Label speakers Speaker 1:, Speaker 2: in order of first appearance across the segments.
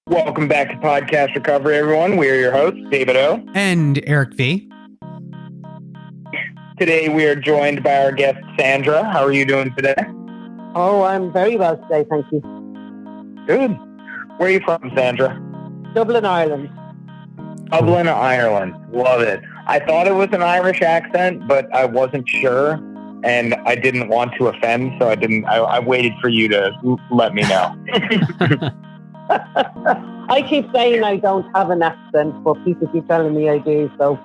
Speaker 1: Welcome back to Podcast Recovery, everyone. We are your hosts, David O.
Speaker 2: And Eric V.
Speaker 1: Today we are joined by our guest, Sandra. How are you doing today?
Speaker 3: Oh, I'm very well today, thank you.
Speaker 1: Good. Where are you from, Sandra?
Speaker 3: Dublin, Ireland.
Speaker 1: Dublin, Ireland. Love it. I thought it was an Irish accent, but I wasn't sure, and I didn't want to offend, so I didn't. I waited for you to let me know.
Speaker 3: I keep saying I don't have an accent, but people keep telling me I do, so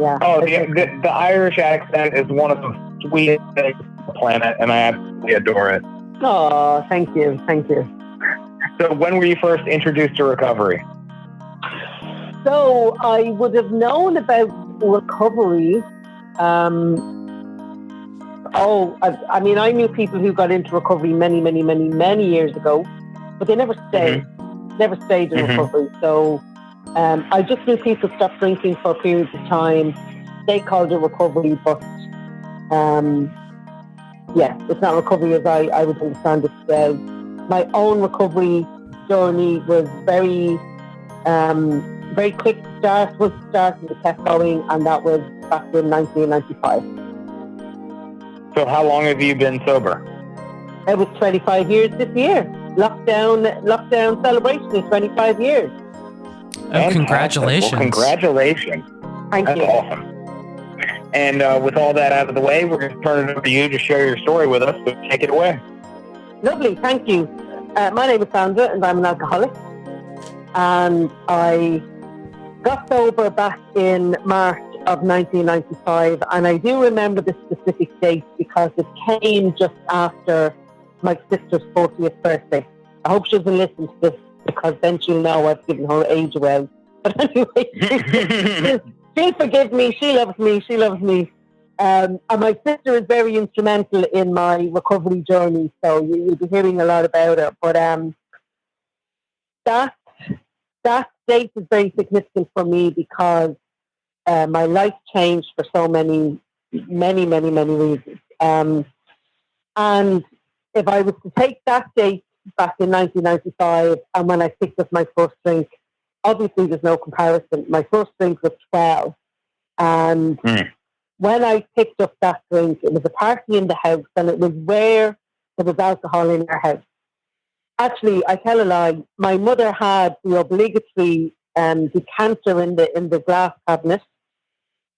Speaker 3: yeah.
Speaker 1: Oh, the Irish accent is one of the sweetest things on the planet, and I absolutely adore it.
Speaker 3: Oh, thank you.
Speaker 1: So when were you first introduced to recovery?
Speaker 3: So I would have known about recovery. I knew people who got into recovery many years ago, but they never stayed. Never stayed in recovery. So I just knew people stopped drinking for periods of time. They called it recovery, but it's not recovery as I would understand it today. My own recovery journey was very quick to start. Was starting to kept going, and that was back in 1995.
Speaker 1: So how long have you been sober?
Speaker 3: It was 25 years this year. Lockdown celebration is 25 years.
Speaker 2: Oh, congratulations.
Speaker 1: Well, congratulations.
Speaker 3: Thank you.
Speaker 1: That's awesome. And with all that out of the way, we're going to turn it over to you to share your story with us. So take it away.
Speaker 3: Lovely, thank you. My name is Sandra, and I'm an alcoholic. And I got sober back in March of 1995, and I do remember the specific date because it came just after my sister's 40th birthday. I hope she doesn't listen to this, because then she'll know I've given her age away. But anyway, she'll forgive me. She loves me. And my sister is very instrumental in my recovery journey, so you'll be hearing a lot about it. But that date is very significant for me because my life changed for so many reasons. And if I was to take that date back in 1995 and when I picked up my first drink, obviously there's no comparison. My first drink was 12. And when I picked up that drink, it was a party in the house, and it was where there was alcohol in our house. Actually, I tell a lie. My mother had the obligatory decanter in the glass cabinet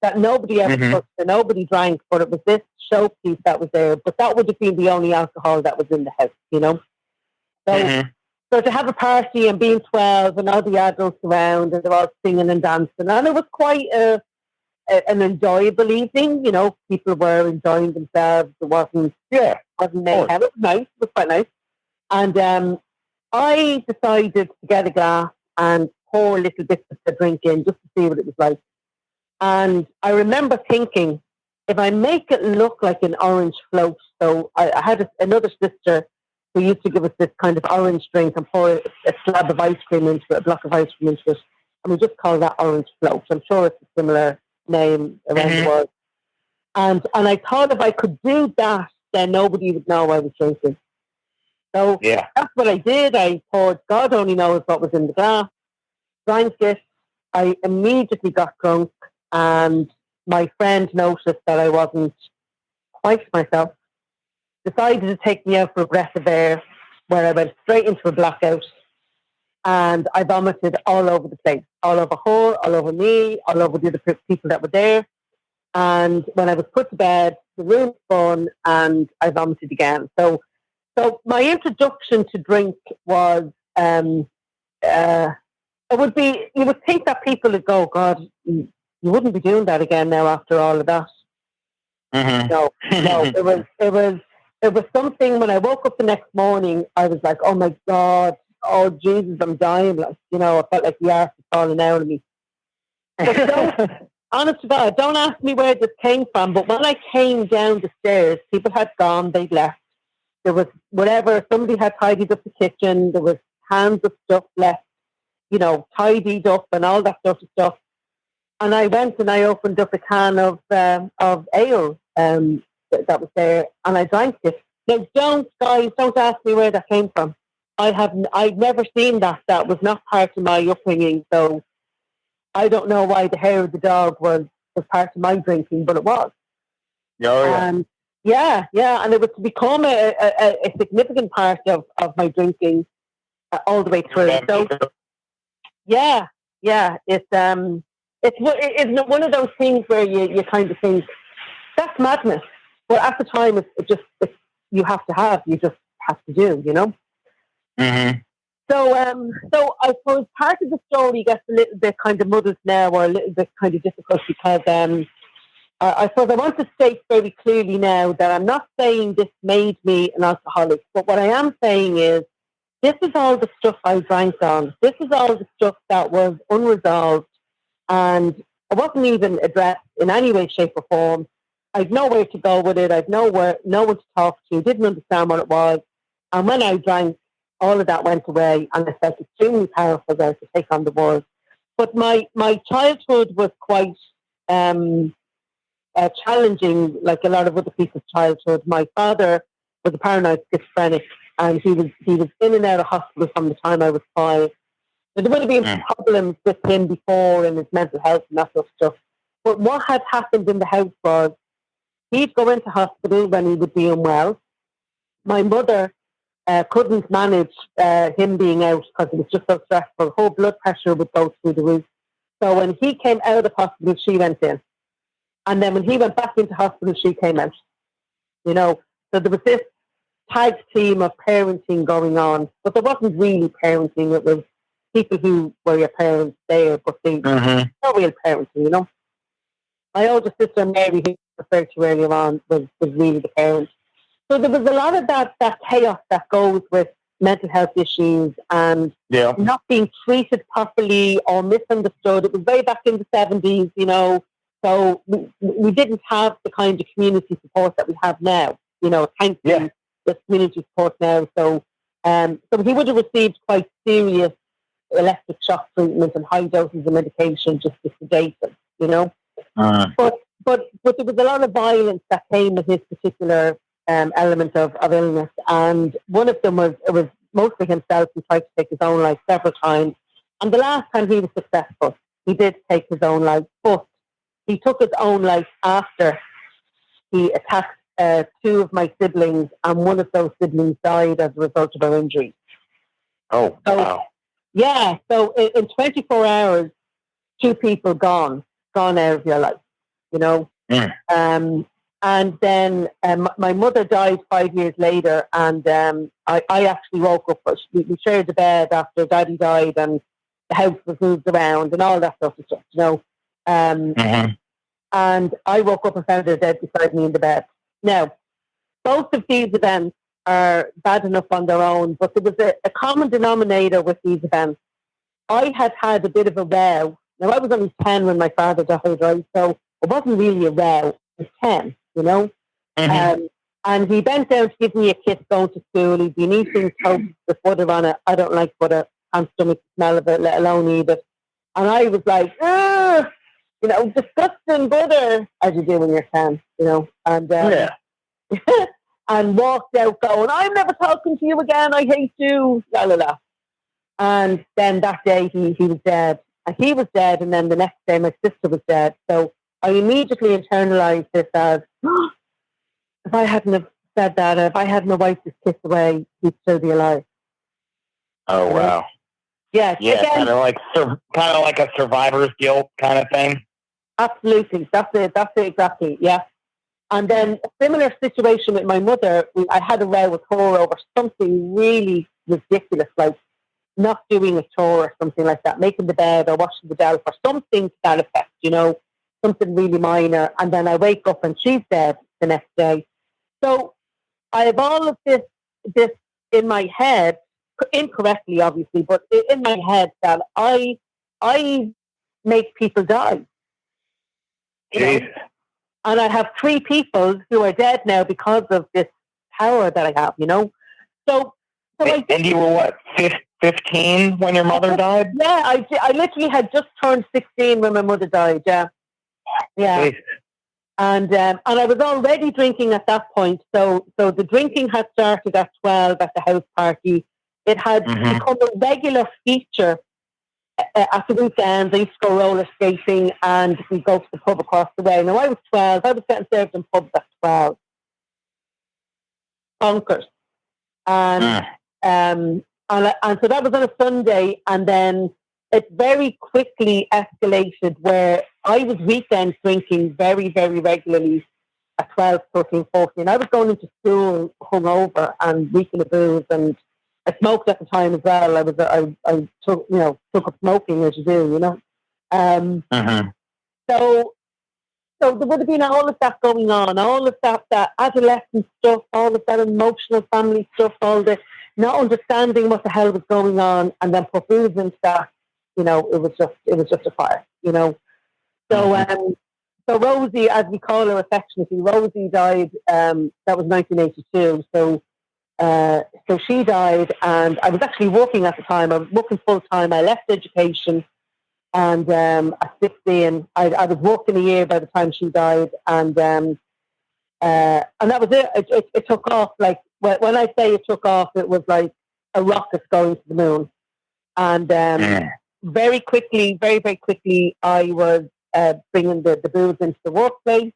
Speaker 3: that nobody ever touched and nobody drank, but it was this showpiece that was there. But that would have been the only alcohol that was in the house, you know. So to have a party and being 12 and all the adults around and they're all singing and dancing, and it was quite an enjoyable evening. You know, people were enjoying themselves. It wasn't mayhem. It was nice. It was quite nice. And I decided to get a glass and pour little bits of the drink in just to see what it was like. And I remember thinking, if I make it look like an orange float, so I had another sister who used to give us this kind of orange drink and pour a slab of ice cream into it, a block of ice cream into it, and we just call that orange float. I'm sure it's a similar name around the world. And I thought if I could do that, then nobody would know I was drinking. So that's what I did. I poured, God only knows what was in the glass, drank it. I immediately got drunk, and my friend noticed that I wasn't quite myself, decided to take me out for aggressive air, where I went straight into a blackout, and I vomited all over the place, all over her, all over me, all over the other people that were there. And when I was put to bed, the room spun, and I vomited again. So my introduction to drink was, it would be, you would think that people would go, God, you wouldn't be doing that again now after all of that. No, it was something. When I woke up the next morning, I was like, oh my God, oh Jesus, I'm dying. Like, you know, I felt like the arse was falling out of me. Honest to God, don't ask me where this came from, but when I came down the stairs, people had gone, they'd left. There was whatever, somebody had tidied up the kitchen, there was cans of stuff left, you know, tidied up and all that sort of stuff. And I went and I opened up a can of ale that was there, and I drank it. Now, guys, don't ask me where that came from. I've never seen that. That was not part of my upbringing. So I don't know why the hair of the dog was part of my drinking, but it was.
Speaker 1: Oh, yeah.
Speaker 3: And and it was to become a significant part of my drinking all the way through. So it's one of those things where you kind of think that's madness, but at the time you just have to do, you know.
Speaker 1: Mm-hmm.
Speaker 3: So I suppose part of the story gets a little bit kind of muddled now, or a little bit kind of difficult, because I suppose I want to state very clearly now that I'm not saying this made me an alcoholic, but what I am saying is this is all the stuff I drank on. This is all the stuff that was unresolved, and it wasn't even addressed in any way, shape, or form. I'd nowhere to go with it. I'd no one to talk to. Didn't understand what it was. And when I drank, all of that went away, and I felt extremely powerful there to take on the world. But my childhood was quite challenging, like a lot of other people's childhood. My father was a paranoid schizophrenic, and he was in and out of hospital from the time I was 5. So there would have been problems with him before and his mental health and that sort of stuff. But what had happened in the house was he'd go into hospital when he would be unwell. My mother couldn't manage him being out because it was just so stressful. Whole blood pressure would go through the roof. So when he came out of hospital, she went in. And then when he went back into hospital, she came out. You know, so there was this tag team of parenting going on, but there wasn't really parenting. It was people who were your parents there, but they no real parenting, you know. My older sister, Mary, who I referred to earlier on, was really the parent. So there was a lot of that chaos that goes with mental health issues and not being treated properly or misunderstood. It was way back in the 70s, you know, so we didn't have the kind of community support that we have now, you know, thankfully there's community support now. So he would have received quite serious electric shock treatment and high doses of medication just to sedate him, you know. But there was a lot of violence that came with his particular element of illness, and one of them was mostly himself. He tried to take his own life several times, and the last time he was successful, he did take his own life, but he took his own life after he attacked 2 of my siblings, and one of those siblings died as a result of our injuries.
Speaker 1: Oh, wow.
Speaker 3: Yeah, so in 24 hours, 2 people gone out of your life, you know. And then my mother died 5 years later, and I actually woke up. We shared the bed after Daddy died, and the house was moved around and all that sort of stuff, you know. And I woke up and found her dead beside me in the bed. Now, both of these events are bad enough on their own, but there was a common denominator with these events. I had a bit of a row. Now, I was only 10 when my father died, right? So it wasn't really a row. I was 10, you know? And he bent down to give me a kiss going to school. He'd been eating toast with butter on it. I don't like butter. Can't stomach the smell of it, let alone eat it. And I was like, you know, disgusting butter, as you do when you're 10, you know? And and walked out going, I'm never talking to you again. I hate you. La, la, la. And then that day he was dead. And he was dead, and then the next day my sister was dead. So I immediately internalized this as, if I hadn't have said that, if I hadn't wiped his kiss away, he'd still be alive.
Speaker 1: Oh, wow.
Speaker 3: Yeah,
Speaker 1: kind of like a survivor's guilt kind of thing.
Speaker 3: Absolutely, that's it exactly. Yeah. And then a similar situation with my mother. I had a row with her over something really ridiculous, like not doing a chore or something like that, making the bed or washing the shelf or something to that effect, you know, something really minor. And then I wake up and she's dead the next day. So I have all of this in my head, incorrectly, obviously, but in my head that I make people die. You know? And I have 3 people who are dead now because of this power that I have, you know. So and
Speaker 1: you were what, 15 when your mother died?
Speaker 3: Yeah, I literally had just turned 16 when my mother died. Yeah.
Speaker 1: Jesus.
Speaker 3: And I was already drinking at that point. So the drinking had started at 12 at the house party. It had become a regular feature at the weekends. I used to go roller skating and we'd go to the pub across the way. Now I was 12. I was getting served in pubs at 12. Bonkers. And so that was on a Sunday, and then it very quickly escalated where I was weekend drinking very, very regularly at 12, 13, 14. I was going into school hungover and reeking of booze, and I smoked at the time as well. I took up smoking, as you do, So there would have been all of that going on, all of that adolescent stuff, all of that emotional family stuff, all the not understanding what the hell was going on, and then put booze into that. It was just a fire. So Rosie, as we call her affectionately, Rosie died. That was 1982. So she died, and I was actually working at the time. I was working full time. I left education. And at 16, I was working a year by the time she died, and that was it. It took off. Like when I say it took off, it was like a rocket going to the moon. And very quickly, very, very quickly, I was bringing the booze into the workplace.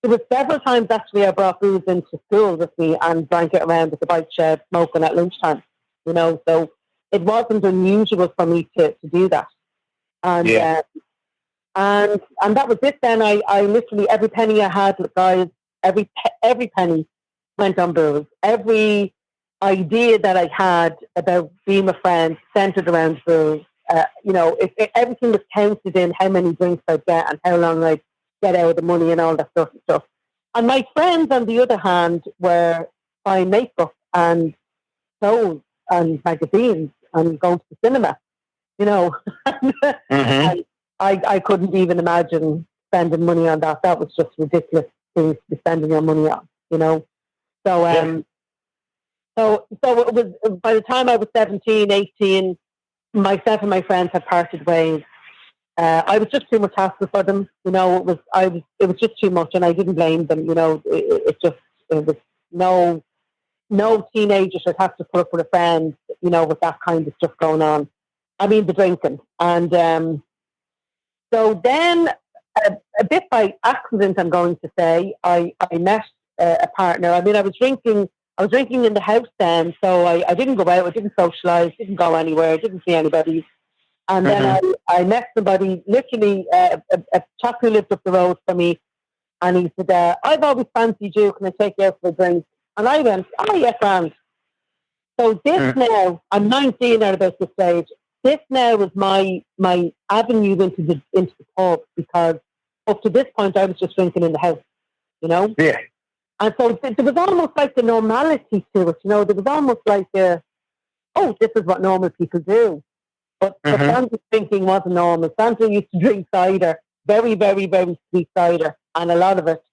Speaker 3: There was several times actually I brought booze into school with me and drank it around at the bike shed, smoking at lunchtime. So it wasn't unusual for me to do that. And that was it. Then I literally every penny I had, guys, every penny went on booze. Every idea that I had about being a friend centered around booze. Everything was counted in how many drinks I'd get and how long I'd get out of the money and all that sort of stuff. And my friends, on the other hand, were buying makeup and clothes and magazines and going to the cinema. I couldn't even imagine spending money on that. That was just ridiculous things to be spending your money on, So it was, by the time I was 17, 18, myself and my friends had parted ways. I was just too much hassle for them. It was just too much, and I didn't blame them. It was no teenager should have to put up with a friend, with that kind of stuff going on. I mean, the drinking. And so then, a bit by accident, I'm going to say, I met a partner. I mean, I was drinking in the house then, so I didn't go out, I didn't socialise, didn't go anywhere, didn't see anybody. And then I met somebody, literally a chap who lived up the road from me, and he said, I've always fancied you, can I take you out for a drink? And I went, oh, yes, and. So this now, I'm 19 at about this stage. This now was my avenue into the pub, because up to this point I was just drinking in the house,
Speaker 1: Yeah.
Speaker 3: And so there was almost like the normality to it, There was almost like this is what normal people do. But Sandra's drinking wasn't normal. Sandra used to drink cider, very, very, very sweet cider, and a lot of it.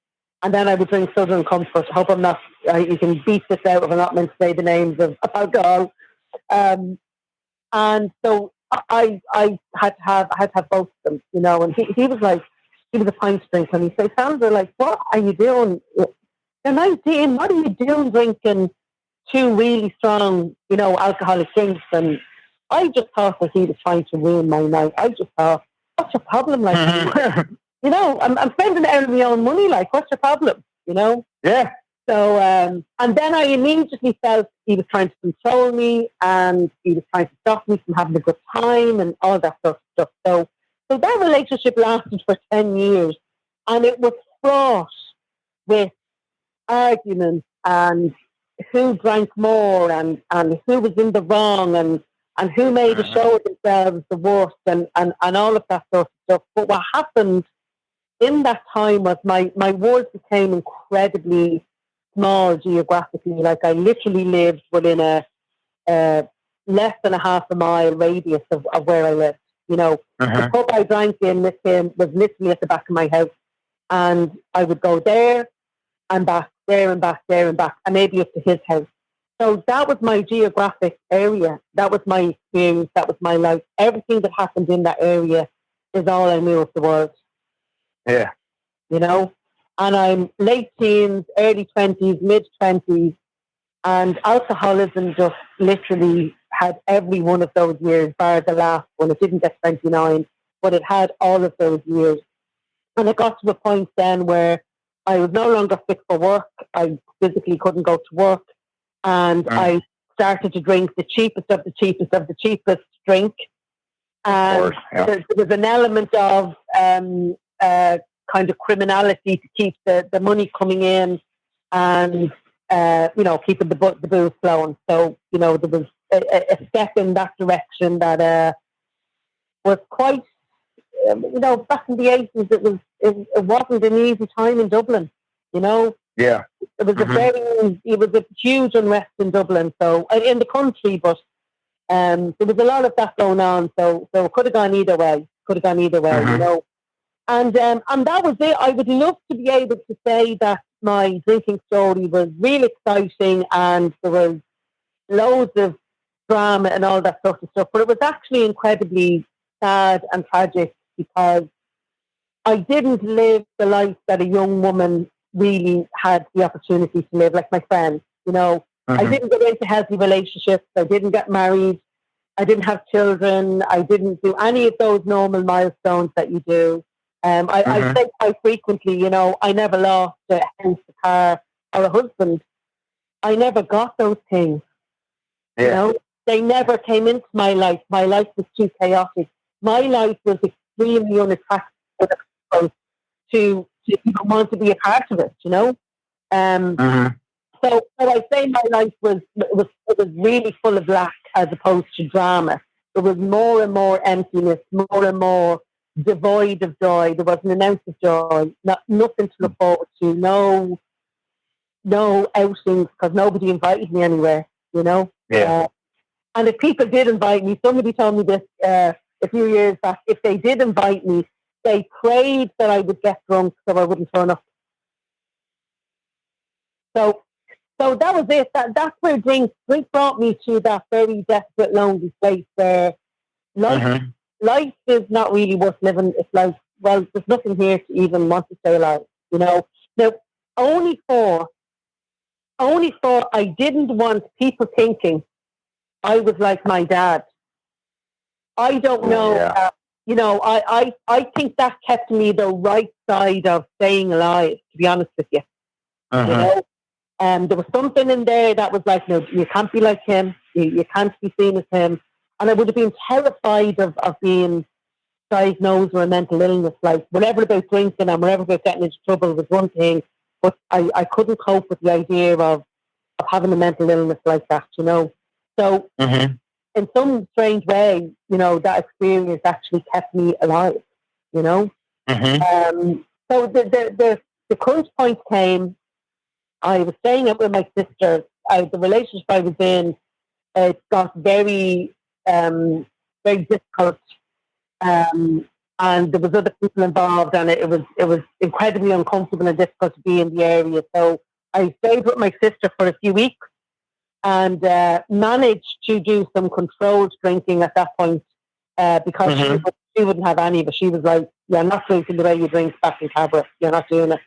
Speaker 3: And then I would drink Southern Comfort. I hope I'm not, you can beat this out if I'm not meant to say the names of alcohol. And so I had to have both of them, and he was like, he was a pint drinker, and he said, Sandra, like, what are you doing? You're 19, what are you doing drinking two really strong, alcoholic drinks? And I just thought that he was trying to ruin my night. I just thought, what's your problem? Like, I'm spending out of my own money, like, what's your problem?
Speaker 1: Yeah.
Speaker 3: So, and then I immediately felt he was trying to control me, and he was trying to stop me from having a good time and all that sort of stuff. So that relationship lasted for 10 years, and it was fraught with arguments and who drank more and who was in the wrong and who made a show of themselves the worst and all of that sort of stuff. But what happened in that time was my world became incredibly small geographically. Like, I literally lived within a less than a half a mile radius of where I lived. The pub I drank in with him was literally at the back of my house, and I would go there and back, there and back, there and back, and maybe up to his house. So that was my geographic area. That was my experience. That was my life. Everything that happened in that area is all I knew of the world.
Speaker 1: Yeah.
Speaker 3: And I'm late teens, early 20s, mid 20s, and alcoholism just literally had every one of those years, bar the last one. It didn't get 29, but it had all of those years. And it got to a point then where I was no longer fit for work. I physically couldn't go to work. And I started to drink the cheapest of the cheapest of the cheapest drink. And there was an element of kind of criminality to keep the money coming in and, keeping the booze flowing. So, there was a step in that direction that was quite, back in the 80s, it wasn't an easy time in Dublin,
Speaker 1: Yeah.
Speaker 3: It was it was a huge unrest in Dublin, so in the country, but there was a lot of that going on, so it could have gone either way. And that was it. I would love to be able to say that my drinking story was real exciting and there was loads of drama and all that sort of stuff, but it was actually incredibly sad and tragic because I didn't live the life that a young woman really had the opportunity to live, like my friends. I didn't get into healthy relationships. I didn't get married. I didn't have children. I didn't do any of those normal milestones that you do. I say quite frequently, I never lost a house, a car, or a husband. I never got those things.
Speaker 1: Yeah.
Speaker 3: They never came into my life. My life was too chaotic. My life was extremely unattractive to even want to be a part of it, So I say my life was really full of lack as opposed to drama. There was more and more emptiness, more and more devoid of joy. There wasn't an ounce of joy, nothing to look forward to, no outings because nobody invited me anywhere,
Speaker 1: Yeah.
Speaker 3: And if people did invite me, somebody told me this a few years back, if they did invite me, they prayed that I would get drunk so I wouldn't turn up. So that was it. That's where drink brought me to that very desperate, lonely place where life is not really worth living. It's like, well, there's nothing here to even want to stay alive, Now, only for I didn't want people thinking I was like my dad. I don't know. I think that kept me the right side of staying alive, to be honest with you. There was something in there that was like, no, you can't be like him. You can't be seen as him. And I would have been terrified of being diagnosed with a mental illness. Like, whatever about drinking and whatever about getting into trouble was one thing, but I couldn't cope with the idea of having a mental illness like that, So in some strange way, that experience actually kept me alive, So the crunch point came. I was staying up with my sister. The relationship I was in, it got very, very difficult, and there was other people involved, and it was incredibly uncomfortable and difficult to be in the area. So I stayed with my sister for a few weeks and managed to do some controlled drinking at that point because she wouldn't have any of it. She was like, "You're not drinking the way you drink back in Cabra. You're not doing it."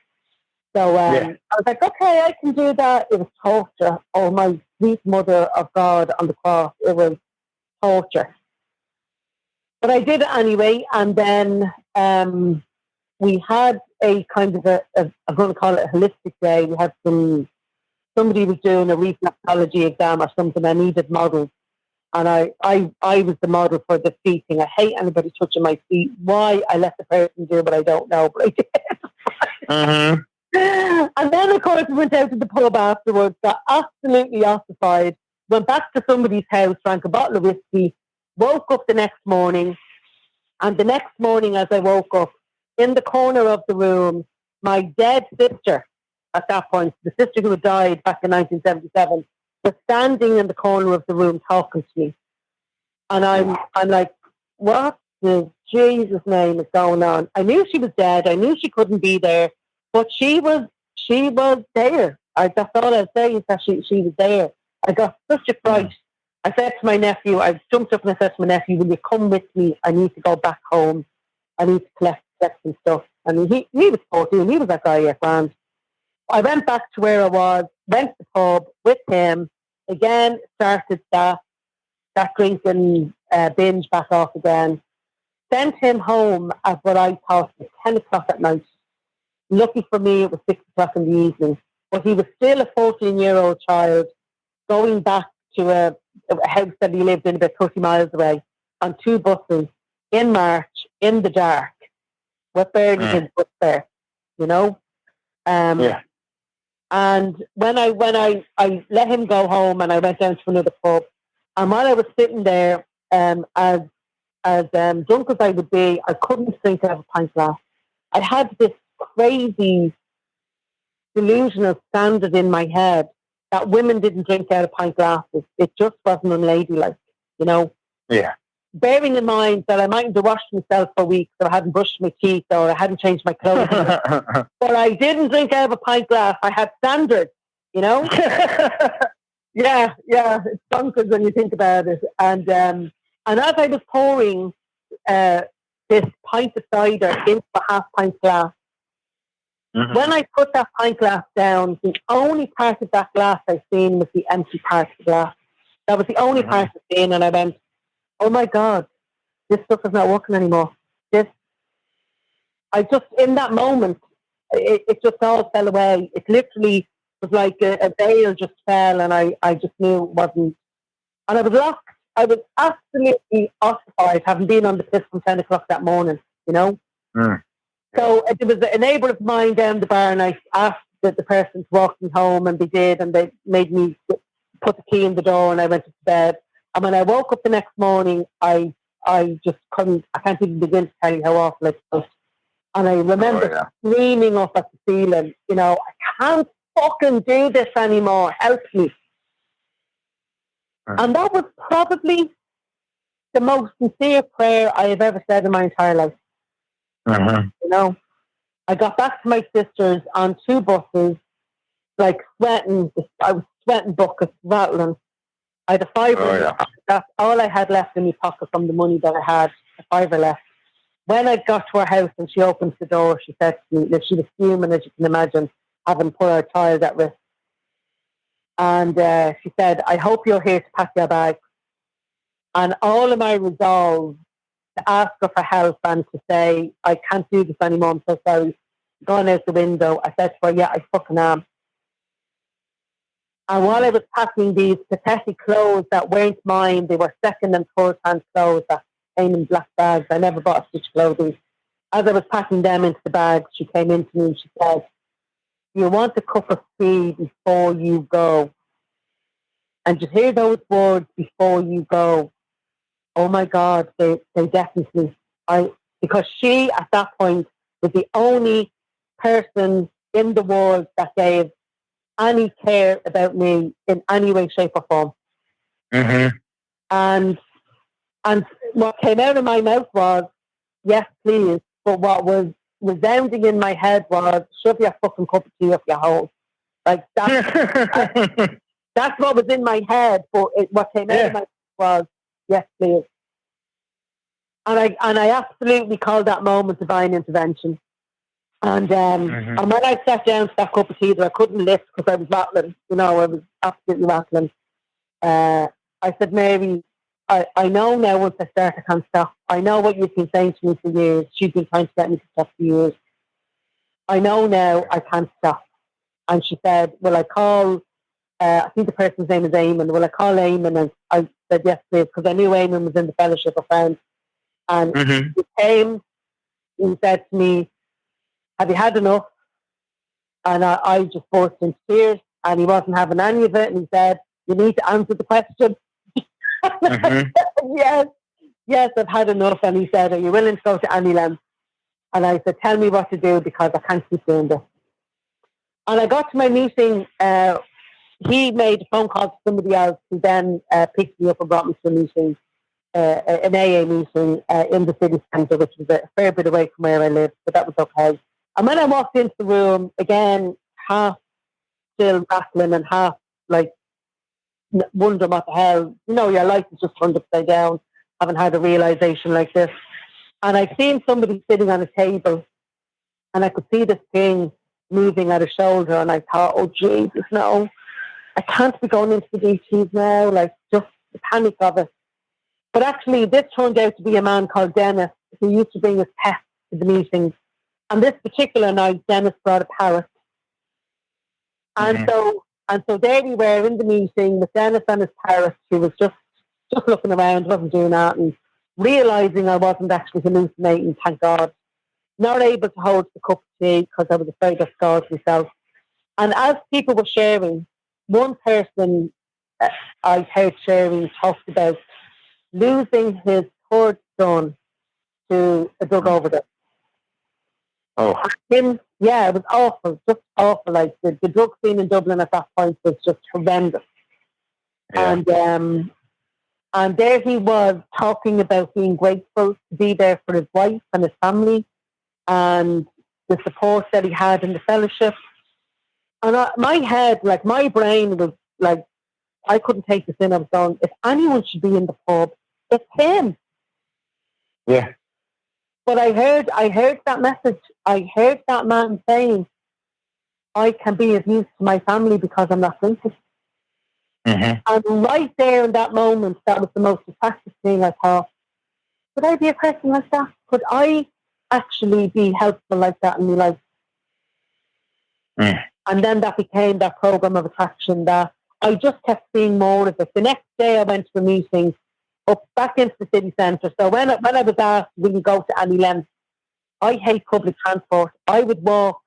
Speaker 3: So I was like, okay, I can do that. It was torture. Oh, my sweet mother of God on the cross. It was torture. But I did it anyway. And then we had a kind of I'm going to call it a holistic day. We had somebody was doing a reflexology exam or something. I needed models. And I was the model for the feet thing. I hate anybody touching my feet. Why I let the person do it, I don't know, but I did. And then, of course, we went out to the pub afterwards, got absolutely ossified, went back to somebody's house, drank a bottle of whiskey, woke up the next morning, and the next morning as I woke up, in the corner of the room, my dead sister, at that point, the sister who had died back in 1977, was standing in the corner of the room talking to me. And I'm like, what the Jesus name is going on? I knew she was dead. I knew she couldn't be there. But she was there. That's all I'll say is that she was there. I got such a fright. I said to my nephew, I jumped up and I said to my nephew, will you come with me? I need to go back home. I need to collect some stuff. And he was 14. He was that guy, yeah, grand. I went back to where I was, went to the pub with him, again, started that drinking binge back off again. Sent him home at what I thought was 10 o'clock at night. Lucky for me, it was 6 o'clock in the evening. But he was still a 14-year-old child going back to a house that he lived in about 30 miles away on 2 buses in March, in the dark, with barely his bus there, you know?
Speaker 1: Yeah.
Speaker 3: And when I let him go home and I went down to another pub, and while I was sitting there, as drunk as I would be, I couldn't drink out of a pint glass. I had this crazy delusional standard in my head that women didn't drink out of pint glasses. It just wasn't unladylike, you know?
Speaker 1: Yeah.
Speaker 3: Bearing in mind that I mightn't have washed myself for weeks, or I hadn't brushed my teeth, or I hadn't changed my clothes. But I didn't drink out of a pint glass. I had standards, you know? Yeah, it's bonkers when you think about it. And as I was pouring this pint of cider into a half pint glass, when I put that pint glass down, the only part of that glass I seen was the empty part of the glass. That was the only part I seen, and I went, oh my God, this stuff is not working anymore. I just, in that moment, it just all fell away. It literally was like a veil just fell, and I just knew it wasn't. And I was lost. I was absolutely ossified, having been on the piss from 10 o'clock that morning, you know? So there was a neighbour of mine down the bar, and I asked the person to walk me home, and they did, and they made me put the key in the door, and I went to bed. And when I woke up the next morning, I just couldn't, I can't even begin to tell you how awful it felt. And I remember screaming up at the ceiling, you know, I can't fucking do this anymore, help me. And that was probably the most sincere prayer I have ever said in my entire life. You know, I got back to my sister's on 2 buses, like sweating. I was sweating buckets, rattling. I had a fiver. That's all I had left in my pocket from the money that I had, a fiver left. When I got to her house and she opens the door, she said to me that she was fuming, as you can imagine, having put her child at risk. And she said, I hope you're here to pack your bags. And all of my resolve to ask her for help and to say, I can't do this anymore, I'm so sorry, gone out the window. I said to her, yeah, I fucking am. And while I was packing these pathetic clothes that weren't mine, they were second and third hand clothes that came in black bags. I never bought a stitch clothing. As I was packing them into the bags, she came into me and she said, you want a cup of tea before you go. And you hear those words, before you go. Oh my God, they definitely, because she at that point was the only person in the world that gave any care about me in any way, shape or form. And what came out of my mouth was, yes, please. But what was resounding in my head was, shove your fucking cup of tea up your hole. Like that's what was in my head. But what came out of my mouth was, yes, please. And I absolutely called that moment divine intervention. And and when I sat down to that cup of tea that I couldn't lift because I was rattling, you know, I was absolutely rattling. I said, Mary, I know now once I start I can't stop. I know what you've been saying to me for years. She's been trying to get me to stop for years. I know now I can't stop. And she said, will I call, I think the person's name is Eamon, will I call Eamon? And I said, yes, please, because I knew Eamon was in the Fellowship of Friends. And he came, he said to me, have you had enough? And I just burst into tears, and he wasn't having any of it. And he said, you need to answer the question. Yes, I've had enough. And he said, are you willing to go to any length? And I said, tell me what to do because I can't keep doing this. And I got to my meeting. He made a phone call to somebody else who then picked me up and brought me to a meeting, an AA meeting in the city centre, which was a fair bit away from where I lived, but that was okay. And when I walked into the room, again, half still rattling and half like wondering what the hell, you know, your life is just turned upside down, haven't had a realisation like this. And I seen somebody sitting on a table and I could see this thing moving at his shoulder, and I thought, oh Jesus, no, I can't be going into the DTs now, like just the panic of it. But actually, this turned out to be a man called Dennis who used to bring his pets to the meetings. And this particular night, Dennis brought a parrot. And so there we were in the meeting with Dennis and his parrot, who was just looking around, wasn't doing that, and realising I wasn't actually hallucinating, thank God. Not able to hold the cup of tea because I was afraid of scars myself. And as people were sharing, one person I heard sharing talked about losing his third son to a drug overdose.
Speaker 1: Oh.
Speaker 3: It was awful, just awful. Like the drug scene in Dublin at that point was just horrendous. Yeah. And there he was talking about being grateful to be there for his wife and his family and the support that he had in the fellowship. And my head, like my brain was like, I couldn't take this in. I was going, if anyone should be in the pub, it's him.
Speaker 1: Yeah.
Speaker 3: But I heard that message. I heard that man saying, I can be of use to my family because I'm not drinking. Mm-hmm. And right there in that moment, that was the most attractive thing. I thought, could I be a person like that? Could I actually be helpful like that in my life? Mm. And then that became that program of attraction that I just kept seeing more of it. The next day I went to a meeting up back into the city centre. So when I was asked, will you go to any length? I hate public transport. I would walk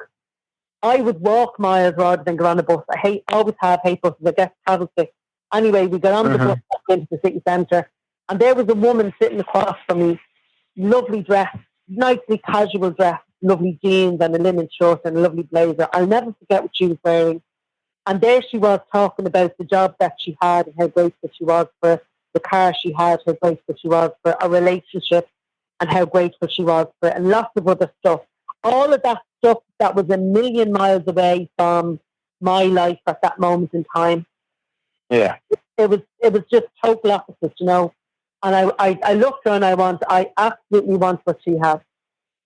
Speaker 3: miles rather than go on a bus. I always hate buses. I get travel sick. Anyway, we got on the bus into the city centre, and there was a woman sitting across from me, lovely dress, nicely casual dress, lovely jeans and a linen shirt and a lovely blazer. I'll never forget what she was wearing. And there she was talking about the job that she had and how grateful she was for the car she had, how grateful she was for a relationship and how grateful she was for it, and lots of other stuff. All of that stuff that was a million miles away from my life at that moment in time. Yeah. It was just total opposite, you know. And I looked at her and I absolutely want what she has.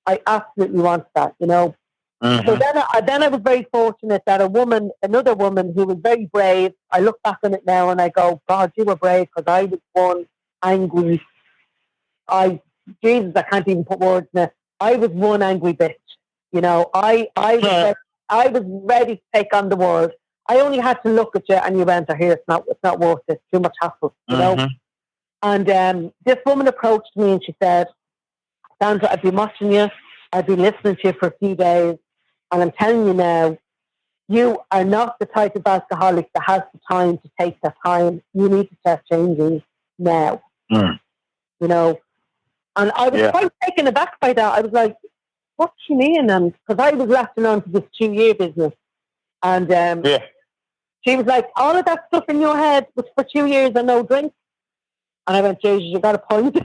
Speaker 3: I absolutely want that, you know. Mm-hmm. So then I was very fortunate that another woman who was very brave, I look back on it now and I go, God, you were brave, because I was one angry, Jesus, I can't even put words in it. I was one angry bitch, you know. I was ready to take on the world. I only had to look at you and you went, here, it's not worth it, too much hassle, you know. And this woman approached me and she said, Sandra, I've been watching you, I've been listening to you for a few days, and I'm telling you now, you are not the type of alcoholic that has the time to take that time. You need to start changing now. Mm. You know? And I was quite taken aback by that. I was like, what's she mean? And because I was latching on to this 2-year business. And she was like, all of that stuff in your head was for 2 years and no drink. And I went, Jesus, you got a point. You've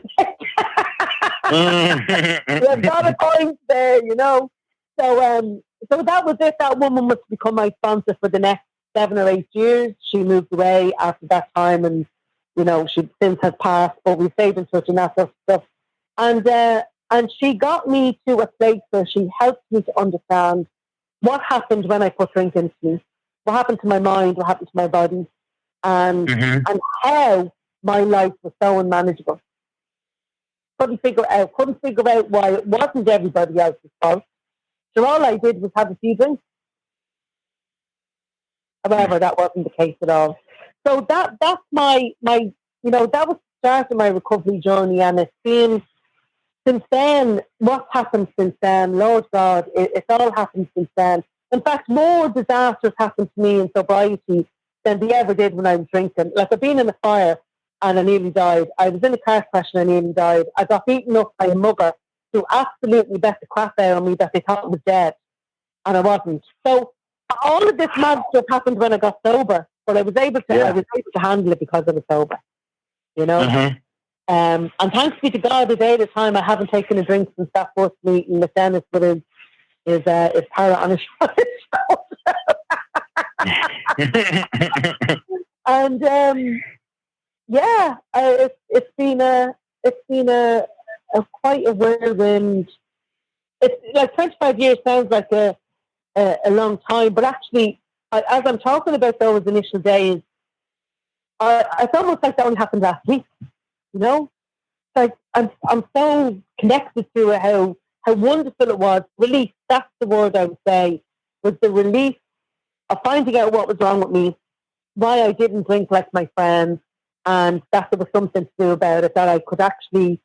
Speaker 3: got a point there, you know. So that was it. That woman was to become my sponsor for the next 7 or 8 years. She moved away after that time, and you know, she since has passed, but we stayed in touch and that sort of stuff. And she got me to a place where she helped me to understand what happened when I put drink into me, what happened to my mind, what happened to my body, and how my life was so unmanageable. Couldn't figure out why it wasn't everybody else's fault. So all I did was have a few drinks. However, that wasn't the case at all. So that's my you know, that was the start of my recovery journey, and it's been since then. What's happened since then? Lord God, it's all happened since then. In fact, more disasters happened to me in sobriety than they ever did when I was drinking. Like, I've been in a fire and I nearly died. I was in a car crash and I nearly died. I got beaten up by a mugger who absolutely bet the crap out on me that they thought I was dead, and I wasn't. So all of this mad stuff happened when I got sober, but I was able to handle it because I was sober, you know. And thanks be to God, a day at a time, I haven't taken a drink since that first meeting with Dennis with his parrot on his shoulder. And it's been a quite a whirlwind it's like 25 years sounds like a long time, but actually, as I'm talking about those initial days, it's almost like that only happened last week. You know, like I'm so connected to it, how wonderful it was. Relief, that's the word I would say, was the relief of finding out what was wrong with me, why I didn't drink like my friends, and that there was something to do about it, that I could actually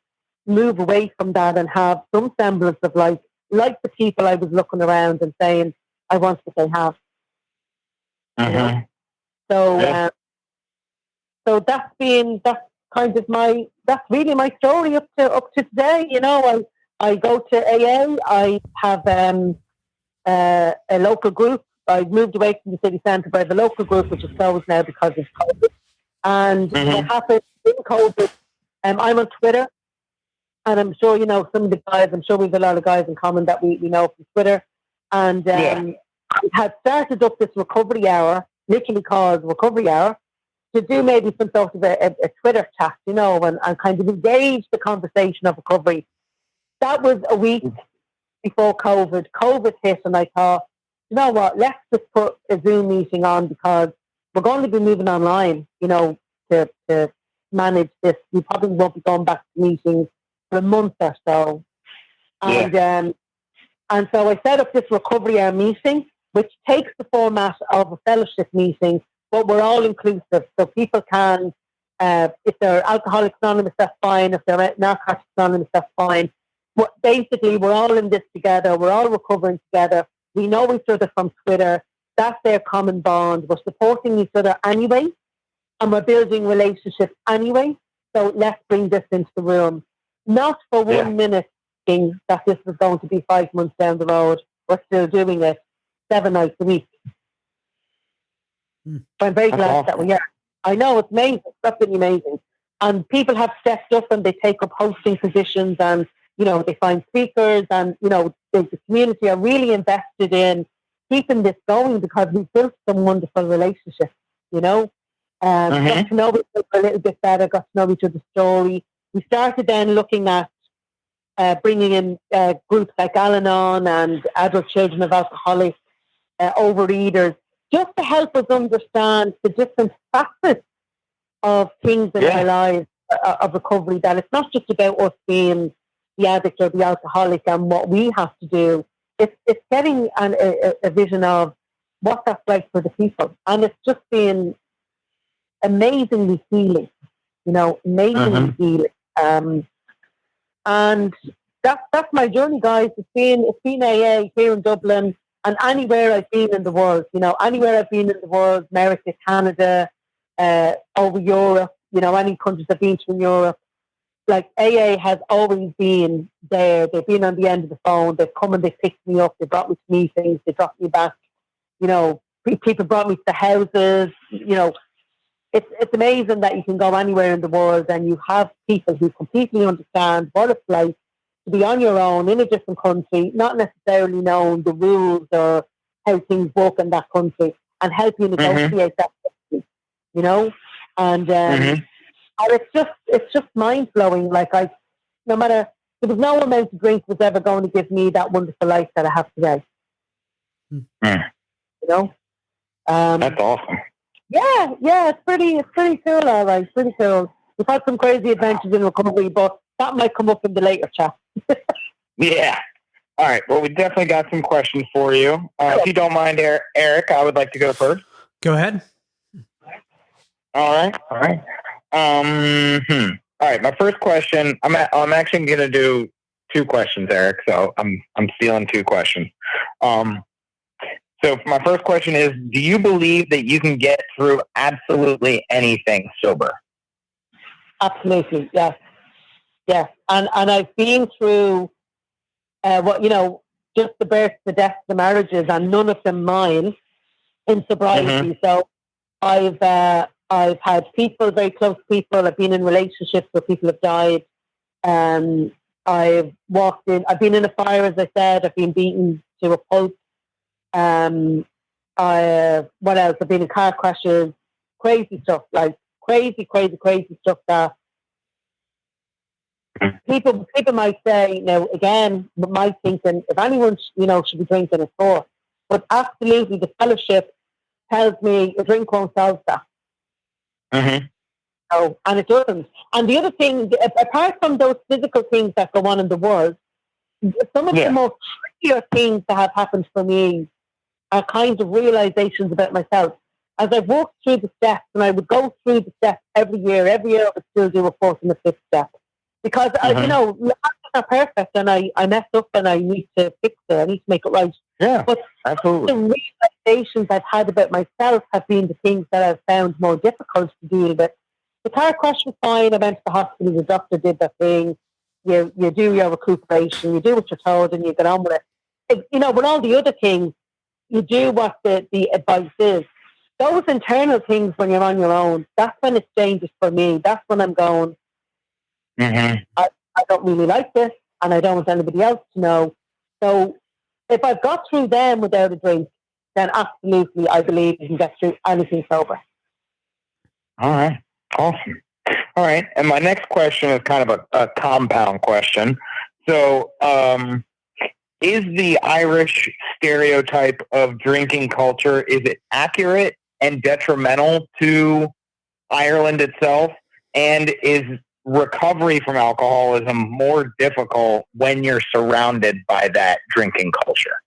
Speaker 3: move away from that and have some semblance of like the people I was looking around and saying, I want what they have. You know? So,
Speaker 1: Yeah.
Speaker 3: so that's kind of that's really my story up to today. You know, I go to AA. I have a local group. I moved away from the city centre, but I have a local group which is closed now because of COVID. And what happened in COVID, I'm on Twitter, and I'm sure you know some of the guys. I'm sure we have a lot of guys in common that we know from Twitter. And we had started up this recovery hour, literally called Recovery Hour, to do maybe some sort of a Twitter chat, you know, and kind of engage the conversation of recovery. That was a week before COVID. COVID hit, and I thought, you know what, let's just put a Zoom meeting on because we're going to be moving online, you know, to manage this. We probably won't be going back to meetings for a month or so. And so I set up this recovery hour meeting, which takes the format of a fellowship meeting, but we're all inclusive. So people can, if they're Alcoholics Anonymous, that's fine. If they're Narcotics Anonymous, that's fine. But basically, we're all in this together. We're all recovering together. We know each other from Twitter. That's their common bond. We're supporting each other anyway, and we're building relationships anyway. So let's bring this into the room. Not for 1 minute thinking that this is going to be 5 months down the road. We're still doing it 7 nights a week. I'm very glad that we are. I know, it's amazing. It's absolutely amazing. And people have stepped up and they take up hosting positions, and, you know, they find speakers, and, you know, the community are really invested in keeping this going because we've built some wonderful relationships, you know. Got to know each other a little bit better, got to know each other's story. We started then looking at bringing in groups like Al-Anon and Adult Children of Alcoholics, Overeaters, just to help us understand the different facets of things in our lives of recovery, that it's not just about us being the addict or the alcoholic and what we have to do. It's getting a vision of what that's like for the people. And it's just been amazingly healing, you know, amazingly healing. And that's my journey, guys. It's been AA here in Dublin and anywhere I've been in the world, you know, anywhere I've been in the world, America, Canada, over Europe, you know, any countries I've been to in Europe. Like, AA has always been there. They've been on the end of the phone. They've come and they picked me up. They brought me to meetings. They dropped me back. You know, people brought me to the houses. You know, it's amazing that you can go anywhere in the world and you have people who completely understand what it's like to be on your own in a different country, not necessarily knowing the rules or how things work in that country, and help you negotiate that country, you know? And it's just mind blowing. Like, no matter, there was no amount of drink was ever going to give me that wonderful life that I have today. You know,
Speaker 1: that's awesome.
Speaker 3: Yeah, it's pretty cool. All right, pretty cool. We've had some crazy adventures in recovery, but that might come up in the later chat.
Speaker 1: Yeah. All right. Well, we definitely got some questions for you. If you don't mind, Eric, I would like to go first.
Speaker 2: Go ahead.
Speaker 1: All right. All right. My first question. I'm actually going to do 2 questions, Eric. So I'm stealing 2 questions. So my first question is: do you believe that you can get through absolutely anything sober?
Speaker 3: Absolutely, yes. And I've been through just the births, the deaths, the marriages, and none of them mine in sobriety. So I've had people, very close people. I've been in relationships where people have died. I've been in a fire, as I said. I've been beaten to a pulp. What else? I've been in car crashes, crazy stuff, like crazy stuff that people might say, now again, my thinking, if anyone should be drinking, it's for. But absolutely, the fellowship tells me a drink won't solve that.
Speaker 1: Mm-hmm.
Speaker 3: No, and it doesn't. And the other thing, apart from those physical things that go on in the world, some of the most trickier things that have happened for me are kind of realizations about myself. As I've walked through the steps, and I would go through the steps every year I would still do a fourth and a fifth step. Because, I'm not perfect, and I mess up, and I need to fix it. I need to make it right.
Speaker 1: Yeah,
Speaker 3: but
Speaker 1: absolutely.
Speaker 3: The realizations I've had about myself have been the things that I've found more difficult to deal with. The car crash was fine. I went to the hospital. The doctor did the thing. You do your recuperation. You do what you're told, and you get on with it. With all the other things, you do what the advice is. Those internal things, when you're on your own, that's when it's dangerous for me. That's when I'm going, I don't really like this, and I don't want anybody else to know. So if I've got through them without a drink, then absolutely I believe you can get through anything sober.
Speaker 1: All right. Awesome. All right. And my next question is kind of a compound question. So, is the Irish stereotype of drinking culture, is it accurate and detrimental to Ireland itself? And is recovery from alcoholism more difficult when you're surrounded by that drinking culture?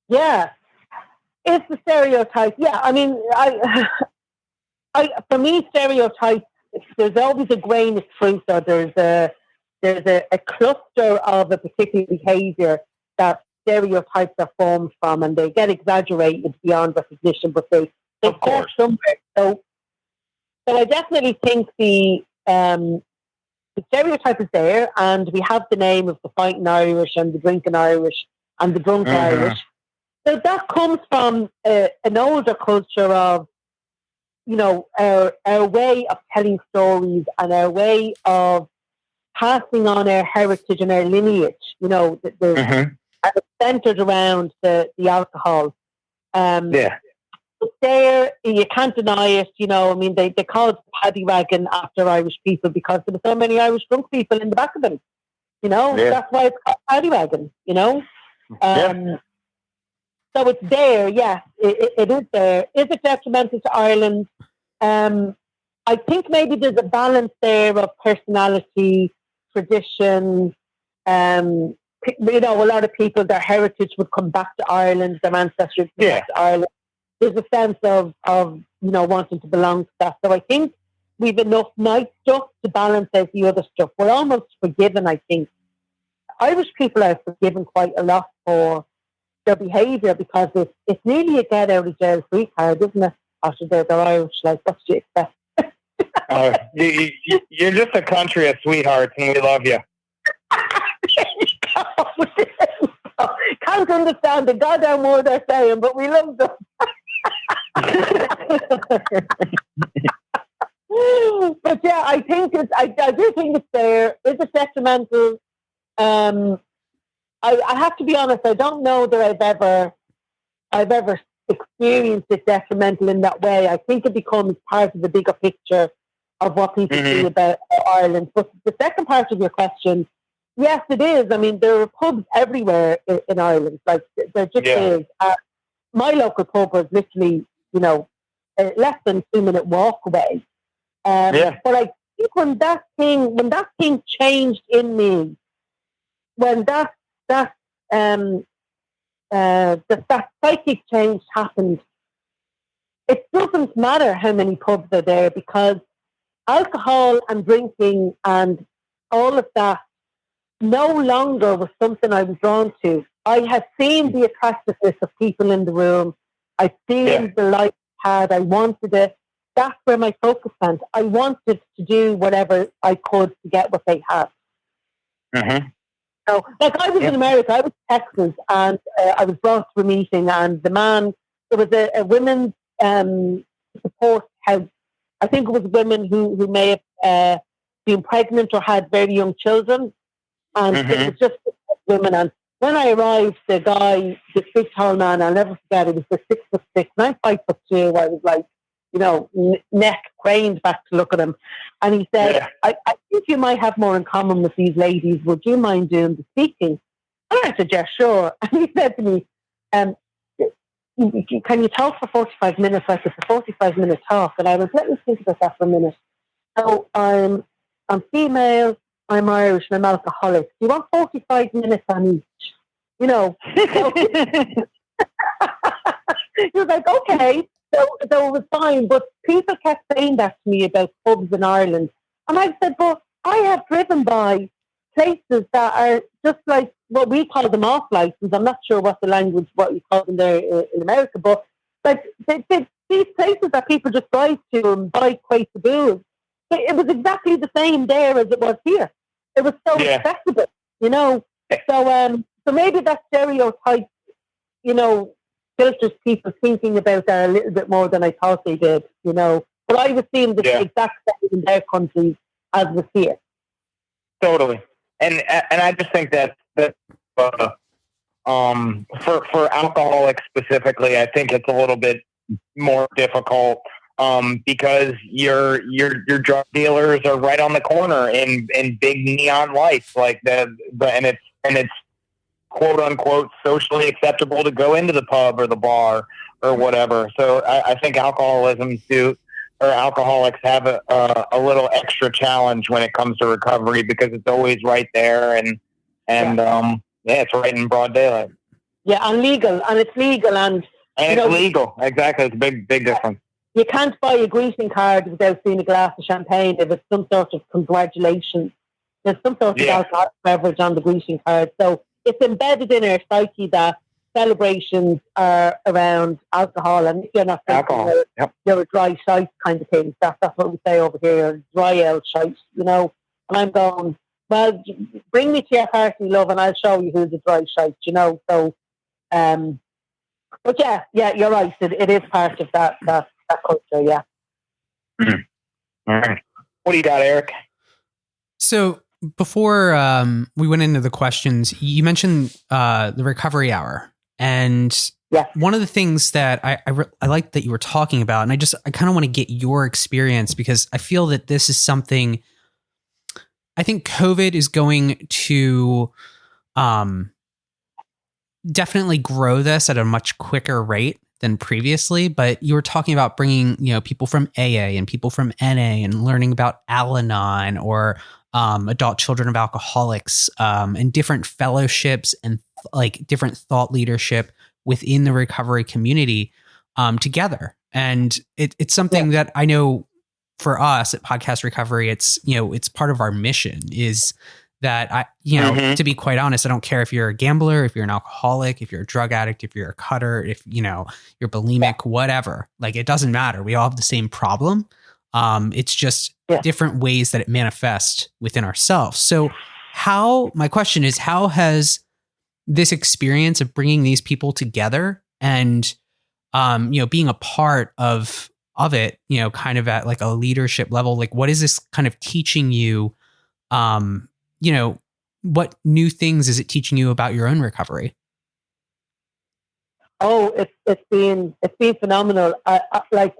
Speaker 3: Yeah. It's the stereotype. Yeah. I mean, for me, stereotypes, there's always a grain of truth, or there's a cluster of a particular behaviour that stereotypes are formed from, and they get exaggerated beyond recognition, but they start somewhere. So I definitely think the stereotype is there, and we have the name of the fighting Irish and the drinking Irish and the drunk Irish. So that comes from an older culture of, our way of telling stories and our way of passing on our heritage and our lineage, and it's centered around the alcohol. But there, you can't deny it, they call it the paddy wagon after Irish people because there were so many Irish drunk people in the back of them. That's why it's called paddy wagon, So it's there, yes, it is there. Is it detrimental to Ireland? I think maybe there's a balance there of personality, tradition. A lot of people, their heritage would come back to Ireland, their ancestors would come back to Ireland. There's a sense of wanting to belong to that. So I think we've enough nice stuff to balance out the other stuff. We're almost forgiven, I think. Irish people are forgiven quite a lot for their behaviour because it's nearly a get out of jail free card, isn't it? After they're Irish, like, what do you expect?
Speaker 1: You're just a country of sweethearts, and we love you.
Speaker 3: Can't understand the goddamn word they're saying, but we love them. But yeah, I think I do think it's there. Is it detrimental? I have to be honest. I don't know that I've ever experienced it detrimental in that way. I think it becomes part of the bigger picture of what people see about Ireland. But the second part of your question, yes, it is. I mean, there are pubs everywhere in Ireland. Like, there just is. My local pub was literally, less than 2-minute walk away. But I think when that thing changed in me, when that psychic change happened, it doesn't matter how many pubs are there because alcohol and drinking and all of that no longer was something I was drawn to. I had seen the attractiveness of people in the room. I'd seen the life had. I wanted it. That's where my focus went. I wanted to do whatever I could to get what they had. So, like, I was in America, I was in Texas, and I was brought to a meeting, and the man, there was a women's support house. I think it was women who may have been pregnant or had very young children, and it was just women. And when I arrived, the guy, this big tall man, I'll never forget, he was 6'6", and I'm 5'2". I was like, neck craned back to look at him. And he said, I think you might have more in common with these ladies. Would you mind doing the speaking? And I said, yeah, sure. And he said to me, can you talk for 45 minutes? Like it's a 45-minute talk. And I was, let me think about that for a minute. So I'm female, I'm Irish, and I'm alcoholic. Do you want 45 minutes on each? So he was like, okay. So it was fine. But people kept saying that to me about pubs in Ireland. And I said, well, I have driven by places that are just like what we call them off license. I'm not sure what you call them there in America, but like these places that people just drive to and buy crates of booze. It was exactly the same there as it was here. It was so accessible, So maybe that stereotype, filters people thinking about that a little bit more than I thought they did, But I was seeing the exact same in their countries as was here.
Speaker 1: Totally. And I just think that for alcoholics specifically, I think it's a little bit more difficult because your drug dealers are right on the corner in big neon lights like and it's quote unquote socially acceptable to go into the pub or the bar or whatever. So I think alcoholics have a little extra challenge when it comes to recovery because it's always right there and it's right in broad daylight.
Speaker 3: Yeah, and legal, and it's legal, and
Speaker 1: it's legal. Exactly, it's a big difference.
Speaker 3: You can't buy a greeting card without seeing a glass of champagne if it's some sort of congratulations. There's some sort of alcoholic beverage on the greeting card, so it's embedded in our psyche that celebrations are around alcohol, and if you're not alcohol, you're a dry shite kind of thing. That's what we say over here, dry ale shite, And I'm going, well, bring me to your party, love, and I'll show you who's a dry shite, So, but yeah, you're right. It is part of that culture, yeah.
Speaker 1: All right. What do you got, Eric?
Speaker 2: So before we went into the questions, you mentioned the recovery hour. And one of the things that I like that you were talking about, and I kind of want to get your experience because I feel that this is something I think COVID is going to definitely grow this at a much quicker rate than previously. But you were talking about bringing, people from AA and people from NA and learning about Al-Anon or adult children of alcoholics and different fellowships and like different thought leadership within the recovery community together. And it's something that I know for us at Podcast Recovery, it's part of our mission is that to be quite honest, I don't care if you're a gambler, if you're an alcoholic, if you're a drug addict, if you're a cutter, if you're bulimic, whatever, like it doesn't matter. We all have the same problem. It's just different ways that it manifests within ourselves. So my question is, how has this experience of bringing these people together and, being a part of it, kind of at like a leadership level, like what is this kind of teaching you, what new things is it teaching you about your own recovery?
Speaker 3: Oh, it's been phenomenal. The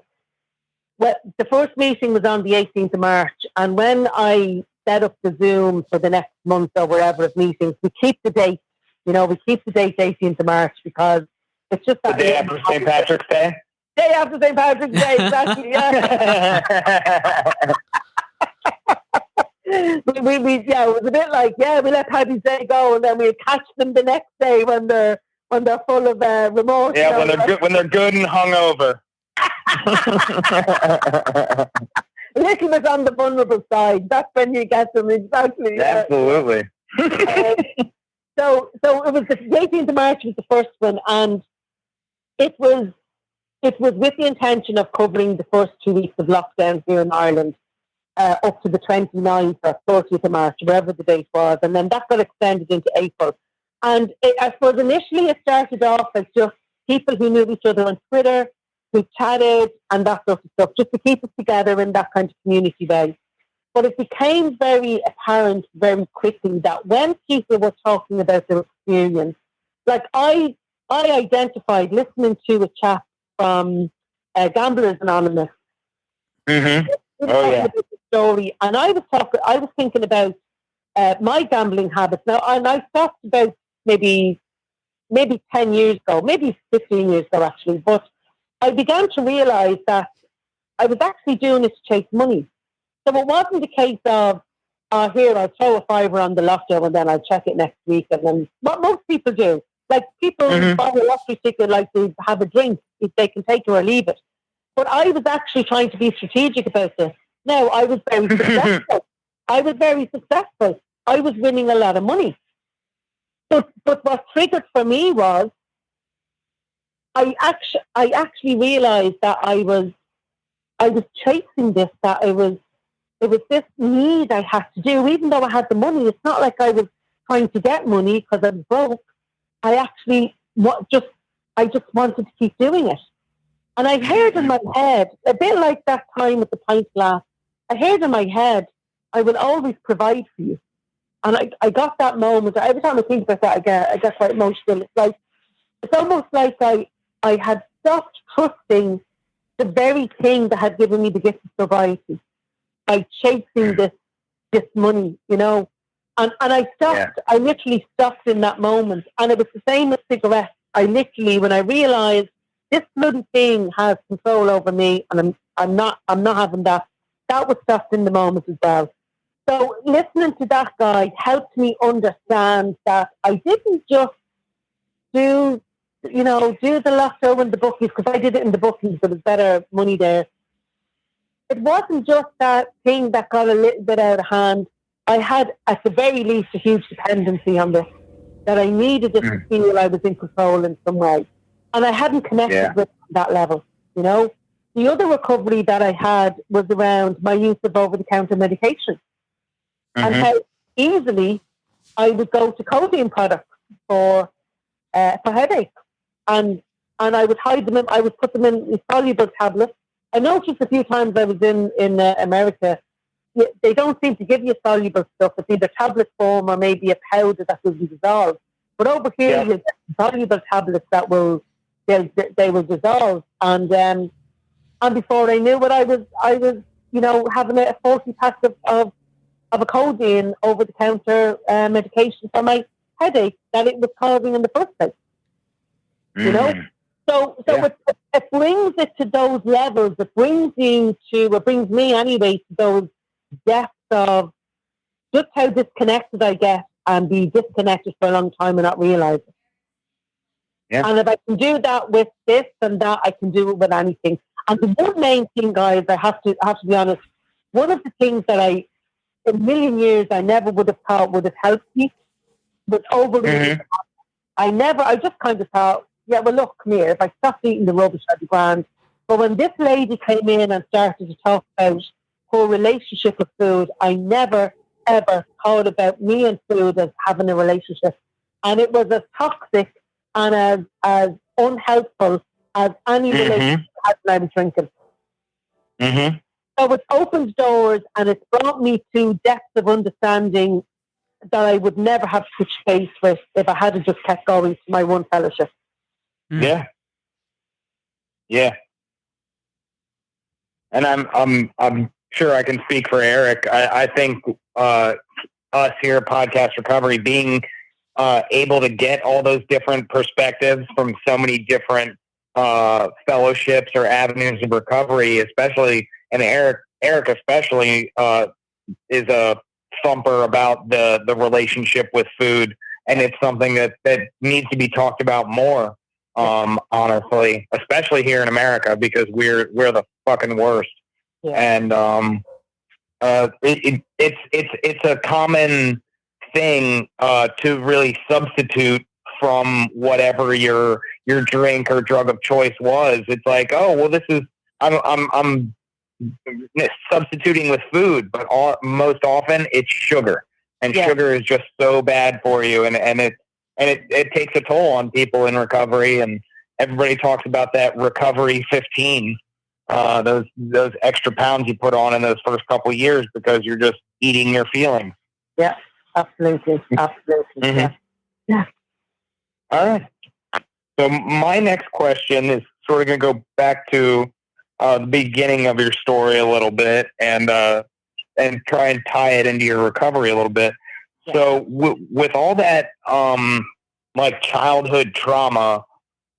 Speaker 3: first meeting was on the 18th of March, and when I set up the Zoom for the next month or whatever of meetings, we keep the date. We keep the date 18th of March because it's just that
Speaker 1: the day after St. Patrick's Day.
Speaker 3: Day after St. Patrick's Day, exactly. Yeah. It was a bit like we let Paddy's Day go, and then we catch them the next day when they're full of remorse.
Speaker 1: Yeah, when they're good and hungover.
Speaker 3: A little bit on the vulnerable side. That's when you get them, exactly.
Speaker 1: Absolutely.
Speaker 3: So it was the 18th of March was the first one, and it was with the intention of covering the first 2 weeks of lockdown here in Ireland, up to the 29th or 30th of March, wherever the date was, and then that got extended into April. And I suppose initially it started off as just people who knew each other on Twitter, who chatted and that sort of stuff, just to keep us together in that kind of community way. But it became very apparent very quickly that when people were talking about their experience, like I identified listening to a chat from Gamblers Anonymous
Speaker 1: Mm-hmm.
Speaker 3: About the story, and I was thinking about my gambling habits now, and I stopped about maybe 10 years ago, maybe 15 years ago actually, but I began to realise that I was actually doing it to chase money. So it wasn't the case of, here, I'll throw a fiver on the lotto and then I'll check it next week. And then what most people do, like people buy a lottery ticket like they have a drink, if they can take it or leave it. But I was actually trying to be strategic about this. Now, I was very successful. I was winning a lot of money. But what triggered for me was I actually realised that I was chasing this, that it was this need I had to do, even though I had the money. It's not like I was trying to get money because I'm broke. I just wanted to keep doing it. And I heard in my head, a bit like that time at the pint glass, I heard in my head, I will always provide for you. And I got that moment. Every time I think about that, I get quite emotional. It's almost like I had stopped trusting the very thing that had given me the gift of sobriety by chasing this money, you know. And I stopped. I literally stopped in that moment. And it was the same with cigarettes. I literally, when I realised this bloody thing has control over me, and I'm not having that. That was stopped in the moment as well. So listening to that guy helped me understand that I didn't just do the lotto and the bookies, because I did it in the bookies. There was better money there. It wasn't just that thing that got a little bit out of hand. I had, at the very least, a huge dependency on this, that I needed it to feel I was in control in some way. And I hadn't connected with that level, you know. The other recovery that I had was around my use of over-the-counter medication. And how easily I would go to codeine products for headache, and I would hide them. I would put them in soluble tablets. I noticed a few times I was in America, they don't seem to give you soluble stuff. It's either tablet form or maybe a powder that will be dissolved. But over here, you get soluble tablets that will they will dissolve. And before I knew it, I was having a 40 pack of a codeine over-the-counter medication for my headache that it was causing in the first place. You know? So it brings it to those levels. It brings me anyway to those depths of just how disconnected I get and be disconnected for a long time and not realise it. Yeah. And if I can do that with this and that, I can do it with anything. And the one main thing, guys, I have to be honest, one of the things that in a million years I never would have thought would have helped me was overeating. I just kind of thought, yeah, well, look, come here. If I stopped eating the rubbish, I'd be grand. But when this lady came in and started to talk about her relationship with food, I never, ever thought about me and food as having a relationship. And it was as toxic and as unhelpful as any relationship I had when I was drinking. So it opened doors and it brought me to depths of understanding that I would never have switched face with if I hadn't just kept going to my one fellowship.
Speaker 1: Yeah. And I'm sure I can speak for Eric. I think us here at Podcast Recovery, being able to get all those different perspectives from so many different fellowships or avenues of recovery, especially, and Eric especially is a thumper about the relationship with food, and it's something that needs to be talked about more. Honestly, especially here in America, because we're the fucking worst. And it's a common thing to really substitute from whatever your drink or drug of choice was. It's like, oh well, this is I'm substituting with food, but most often it's sugar, and sugar is just so bad for you, and it takes a toll on people in recovery, and everybody talks about that recovery 15, those extra pounds you put on in those first couple of years because you're just eating your feelings.
Speaker 3: Yeah, absolutely. Yeah.
Speaker 1: All right. So my next question is sort of going to go back to the beginning of your story a little bit and try and tie it into your recovery a little bit.
Speaker 3: Yeah.
Speaker 1: So with all that, like childhood trauma,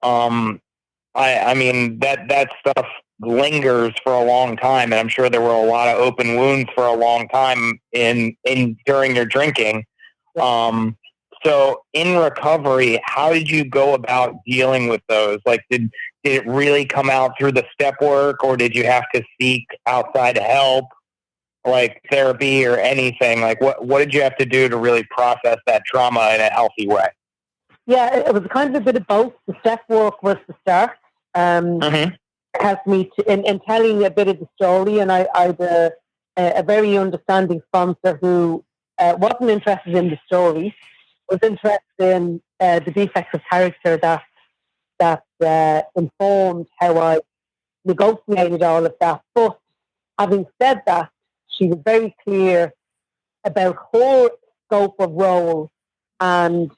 Speaker 1: I mean, that stuff lingers for a long time. And I'm sure there were a lot of open wounds for a long time during your drinking. So in recovery, how did you go about dealing with those? Like, did it really come out through the step work, or did you have to seek outside help, like therapy or anything? Like, what did you have to do to really process that trauma in a healthy way?
Speaker 3: Yeah, it was kind of a bit of both. The step work was the start. Helped me in telling a bit of the story, and I had a very understanding sponsor who wasn't interested in the story, was interested in the defects of character that informed how I negotiated all of that. But having said that, she was very clear about her scope of role and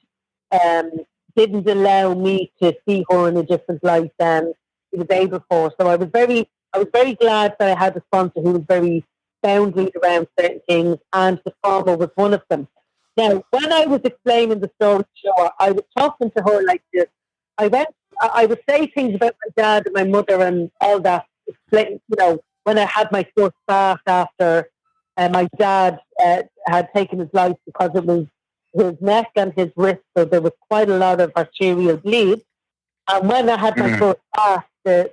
Speaker 3: didn't allow me to see her in a different light than he was able for. So I was very glad that I had a sponsor who was very boundaried around certain things, and the trauma was one of them. Now, when I was explaining the story to her, I was talking to her like this. I would say things about my dad and my mother and all that. Explain, when I had my first bath after my dad had taken his life because it was his neck and his wrist, so there was quite a lot of arterial bleed. And when I had my first bath, the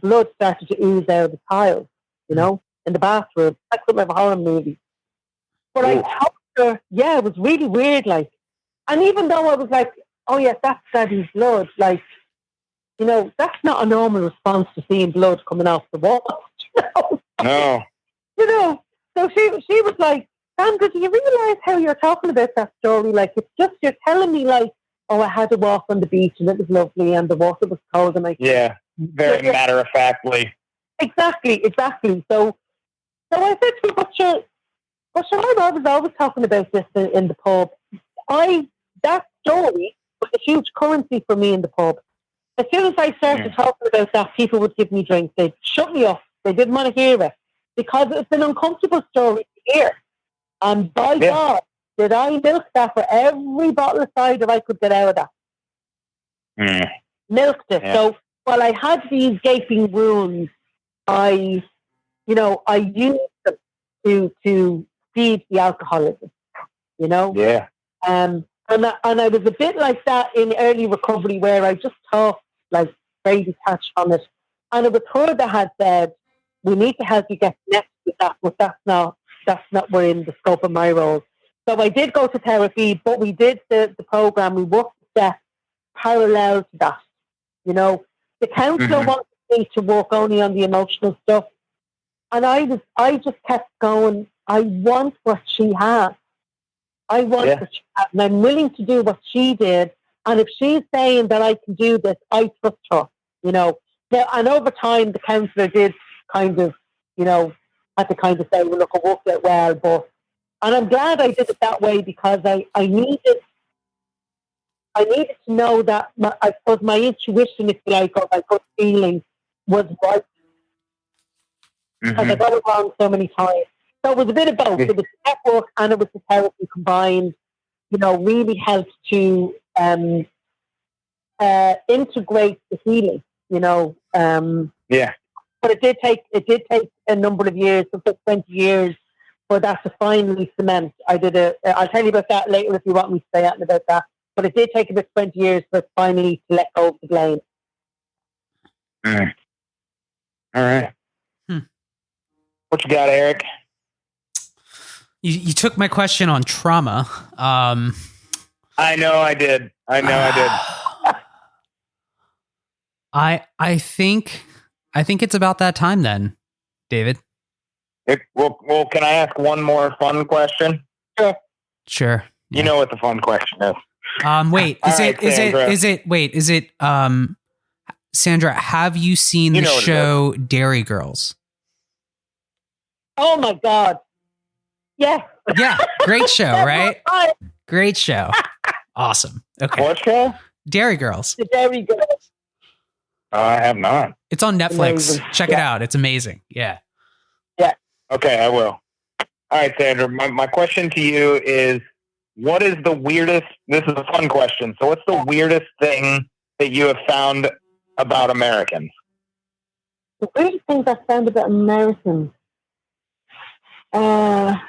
Speaker 3: blood started to ooze out of the tiles, in the bathroom. That's something of a horror movie. But I told her, yeah, it was really weird, like. And even though I was like, oh yes, that's Daddy's blood, like, that's not a normal response to seeing blood coming off the wall.
Speaker 1: No.
Speaker 3: So she was like, Sandra, do you realise how you're talking about that story? Like, it's just, you're telling me like, oh, I had to walk on the beach and it was lovely and the water was cold and
Speaker 1: yeah, very matter of factly.
Speaker 3: Exactly. So I said to her, but sure, I was always talking about this in the pub. That story was a huge currency for me in the pub. As soon as I started talking about that, people would give me drinks. They'd shut me up. They didn't want to hear it because it's an uncomfortable story to hear. And by God, did I milk that for every bottle of cider I could get out of that. Milked it. Yeah. So while I had these gaping wounds, I used them to feed the alcoholism,
Speaker 1: Yeah.
Speaker 3: And I was a bit like that in early recovery where I just thought like very detached from it. And it was her that had said, we need to help you get connected with that, but that's not within the scope of my role. So I did go to therapy, but we did the program, we worked the steps parallel to that. The counsellor wanted me to work only on the emotional stuff. And I just kept going, I want what she has. I want what she has, and I'm willing to do what she did. And if she's saying that I can do this, I trust her, Now, and over time, the counsellor did kind of, had to kind of say, well, look, it worked out well. And I'm glad I did it that way because I needed to know that, I suppose my intuition, if you like, or my gut feeling was right. Because I got it wrong so many times. So it was a bit of both. It was the network and it was the therapy combined, really helped to integrate the healing, But it did take a number of years, it took 20 years for that to finally cement. I'll tell you about that later if you want me to say anything about that. But it did take about 20 years for it finally to let go of the blame.
Speaker 1: All right. What you got, Eric?
Speaker 2: You took my question on trauma.
Speaker 1: I know I did.
Speaker 2: I think it's about that time then, David.
Speaker 1: Well, can I ask one more fun question?
Speaker 2: Sure.
Speaker 1: You know what the fun question is.
Speaker 2: Wait, is it Sandra, have you seen the show Dairy Girls?
Speaker 3: Oh my God. Yeah.
Speaker 2: Yeah. Great show, right? Great show. Awesome. Okay.
Speaker 1: What show?
Speaker 2: Dairy Girls.
Speaker 3: The Dairy Girls.
Speaker 1: I have not.
Speaker 2: It's on Netflix.
Speaker 3: Amazing.
Speaker 2: Check it out. It's amazing. Yeah.
Speaker 1: Okay, I will. All right, Sandra, my question to you is, what is the weirdest, this is a fun question, so what's the weirdest thing that you have found about Americans?
Speaker 3: The weirdest things I found about Americans. Oh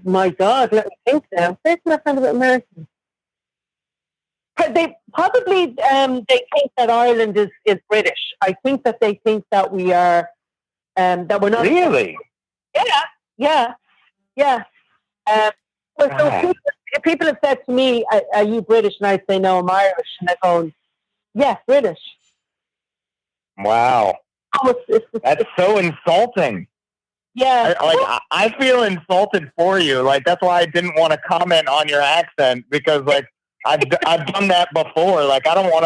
Speaker 3: my God! Let me think now. First thing I found about Americans. They probably they think that Ireland is British. I think that they think that we are that we're not.
Speaker 1: Really?
Speaker 3: Yeah. So people have said to me, "Are you British?" And I say, "No, I'm Irish." And I go, "Yeah, British."
Speaker 1: Wow.
Speaker 3: Oh,
Speaker 1: That's so insulting.
Speaker 3: Yeah.
Speaker 1: I feel insulted for you. Like, that's why I didn't want to comment on your accent, because like I've done that before. Like, I don't want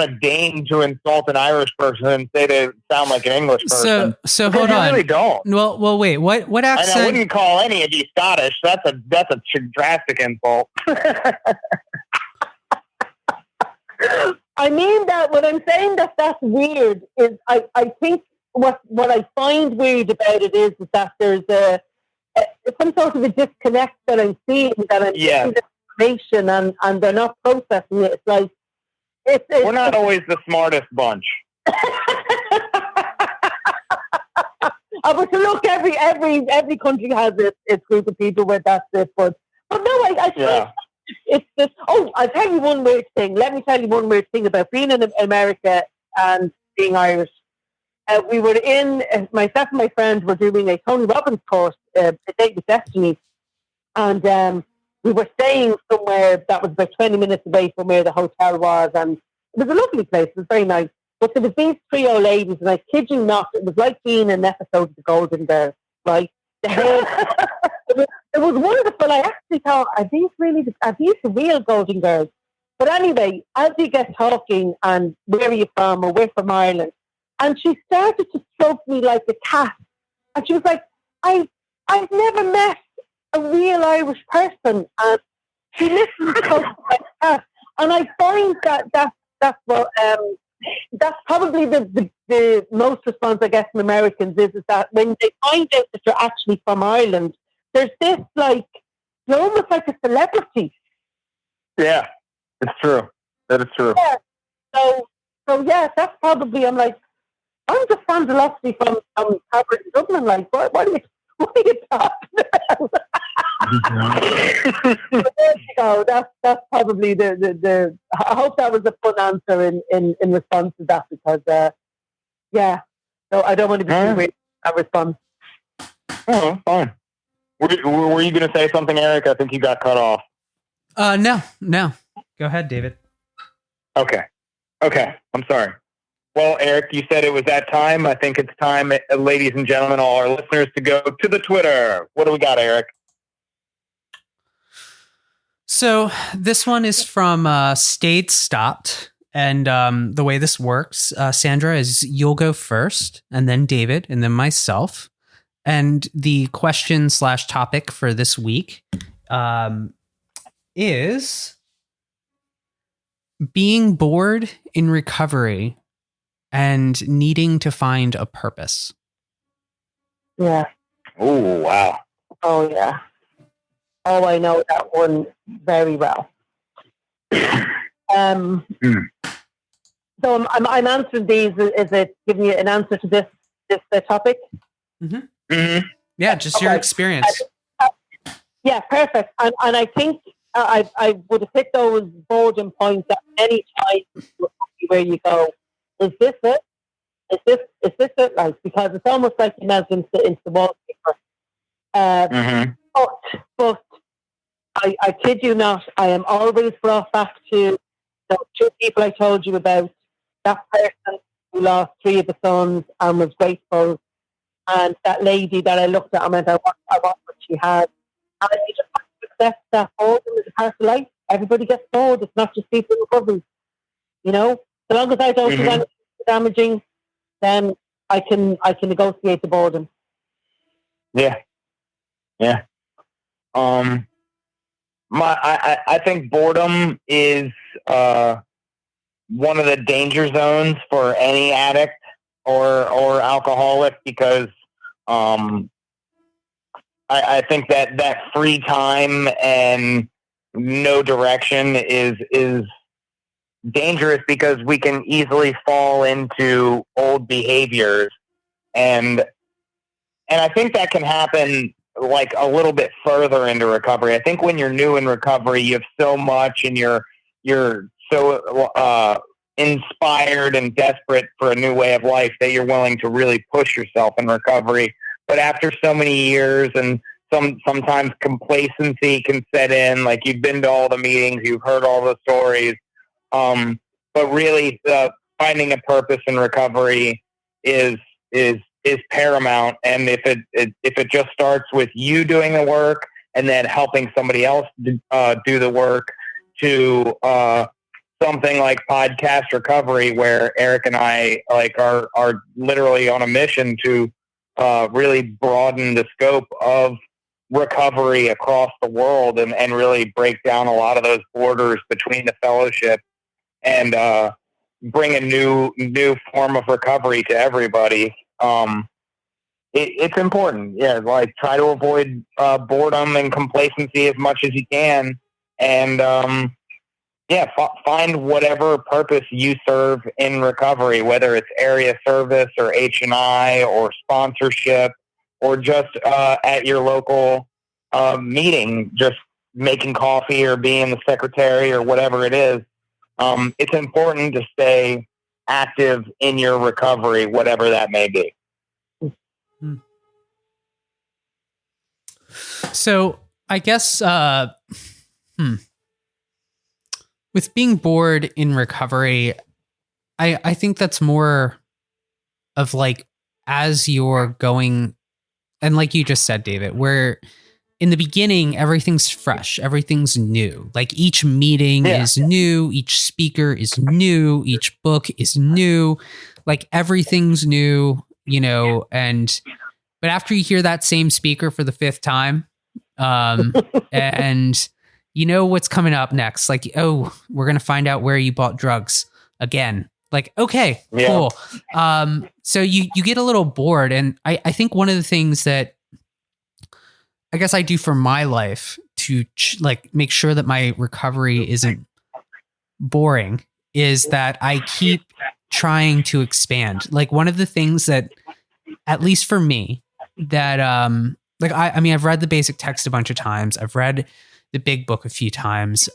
Speaker 1: to deign to insult an Irish person and say they sound like an English person.
Speaker 2: So hold on.
Speaker 1: I really don't.
Speaker 2: Well, wait. What accent?
Speaker 1: And I wouldn't call any of you Scottish. That's a drastic insult.
Speaker 3: I mean that when I'm saying that that's weird is I think what I find weird about it is that there's some sort of a disconnect that I'm seeing, that I'm getting the information and they're not processing it. It's like
Speaker 1: we're not always the smartest bunch.
Speaker 3: But look, every country has its group of people where that's it. But no, I think it's this. Oh, I'll tell you one weird thing. Let me tell you one weird thing about being in America and being Irish. We were myself and my friend were doing a Tony Robbins course, A Date with Destiny, and we were staying somewhere that was about 20 minutes away from where the hotel was, and it was a lovely place. It was very nice. But there was these three old ladies, and I kid you not, it was like being an episode of The Golden Girls, right? It was wonderful. I actually thought, are these the real Golden Girls? But anyway, as we get talking, and where are you from? Or we're from Ireland. And she started to stroke me like a cat. And she was like, I've never met a real Irish person. And she listened to me like a cat. And I find that's probably the most response I get from Americans is that when they find out that you're actually from Ireland, there's this like, you're almost like a celebrity.
Speaker 1: Yeah, it's true. That is true.
Speaker 3: Yeah. So yeah, that's probably, I'm like, I'm just Sandra L from Harvard in Dublin. Like, what are you talking about? So there you go. That's probably the. I hope that was a fun answer in response to that, because yeah. So I don't want to be too weird. I respond.
Speaker 1: Oh, fine. Were you going to say something, Eric? I think you got cut off.
Speaker 2: No. Go ahead, David.
Speaker 1: Okay. I'm sorry. Well, Eric, you said it was that time. I think it's time, ladies and gentlemen, all our listeners, to go to the Twitter. What do we got, Eric?
Speaker 2: So this one is from Stayed Stopped. And the way this works, Sandra, is you'll go first, and then David, and then myself. And the question/topic for this week is being bored in recovery and needing to find a purpose.
Speaker 3: Yeah.
Speaker 1: Oh, wow.
Speaker 3: Oh, yeah. Oh, I know that one very well. So I'm answering these. Is it giving you an answer to this topic?
Speaker 2: Mm-hmm.
Speaker 1: Mm-hmm.
Speaker 2: Yeah, just your experience.
Speaker 3: Yeah, perfect. And I think I would have hit those boredom points at any time where you go, is this it? Is this it? Like, because it's almost like you melt into the wallpaper. But I kid you not, I am always brought back to the two people I told you about. That person who lost 3 of the sons and was grateful, and that lady that I looked at and went, I want what she had. And you just have to accept that boredom is a part of life. Everybody gets bored. It's not just people in recovery. You know, so long as I don't do anything damaging, then I can negotiate the boredom.
Speaker 1: Yeah. I think boredom is one of the danger zones for any addict or alcoholic, because I think that free time and no direction is dangerous, because we can easily fall into old behaviors, and I think that can happen like a little bit further into recovery. I think when you're new in recovery, you have so much, and you're so inspired and desperate for a new way of life that you're willing to really push yourself in recovery. But after so many years, and sometimes complacency can set in, like you've been to all the meetings, you've heard all the stories, but really finding a purpose in recovery is paramount. And if it just starts with you doing the work and then helping somebody else do the work, to something like podcast recovery, where Eric and I are literally on a mission to really broaden the scope of recovery across the world, and really break down a lot of those borders between the fellowship, and bring a new form of recovery to everybody. It's important. Yeah. Like, try to avoid boredom and complacency as much as you can. And find whatever purpose you serve in recovery, whether it's area service or H&I or sponsorship, or just at your local meeting, just making coffee or being the secretary or whatever it is. It's important to stay active in your recovery, whatever that may be.
Speaker 2: So I guess with being bored in recovery, I think that's more of like, as you're going, and like you just said, David, where in the beginning, everything's fresh, everything's new. Like, each meeting is new, each speaker is new, each book is new, like everything's new, but after you hear that same speaker for the fifth time, and you know what's coming up next, like, oh, we're going to find out where you bought drugs again. Like, okay, cool. So you get a little bored. And I think one of the things that I guess I do for my life to make sure that my recovery isn't boring is that I keep trying to expand. Like, one of the things that, at least for me, that I mean, I've read the basic text a bunch of times. I've read the big book a few times.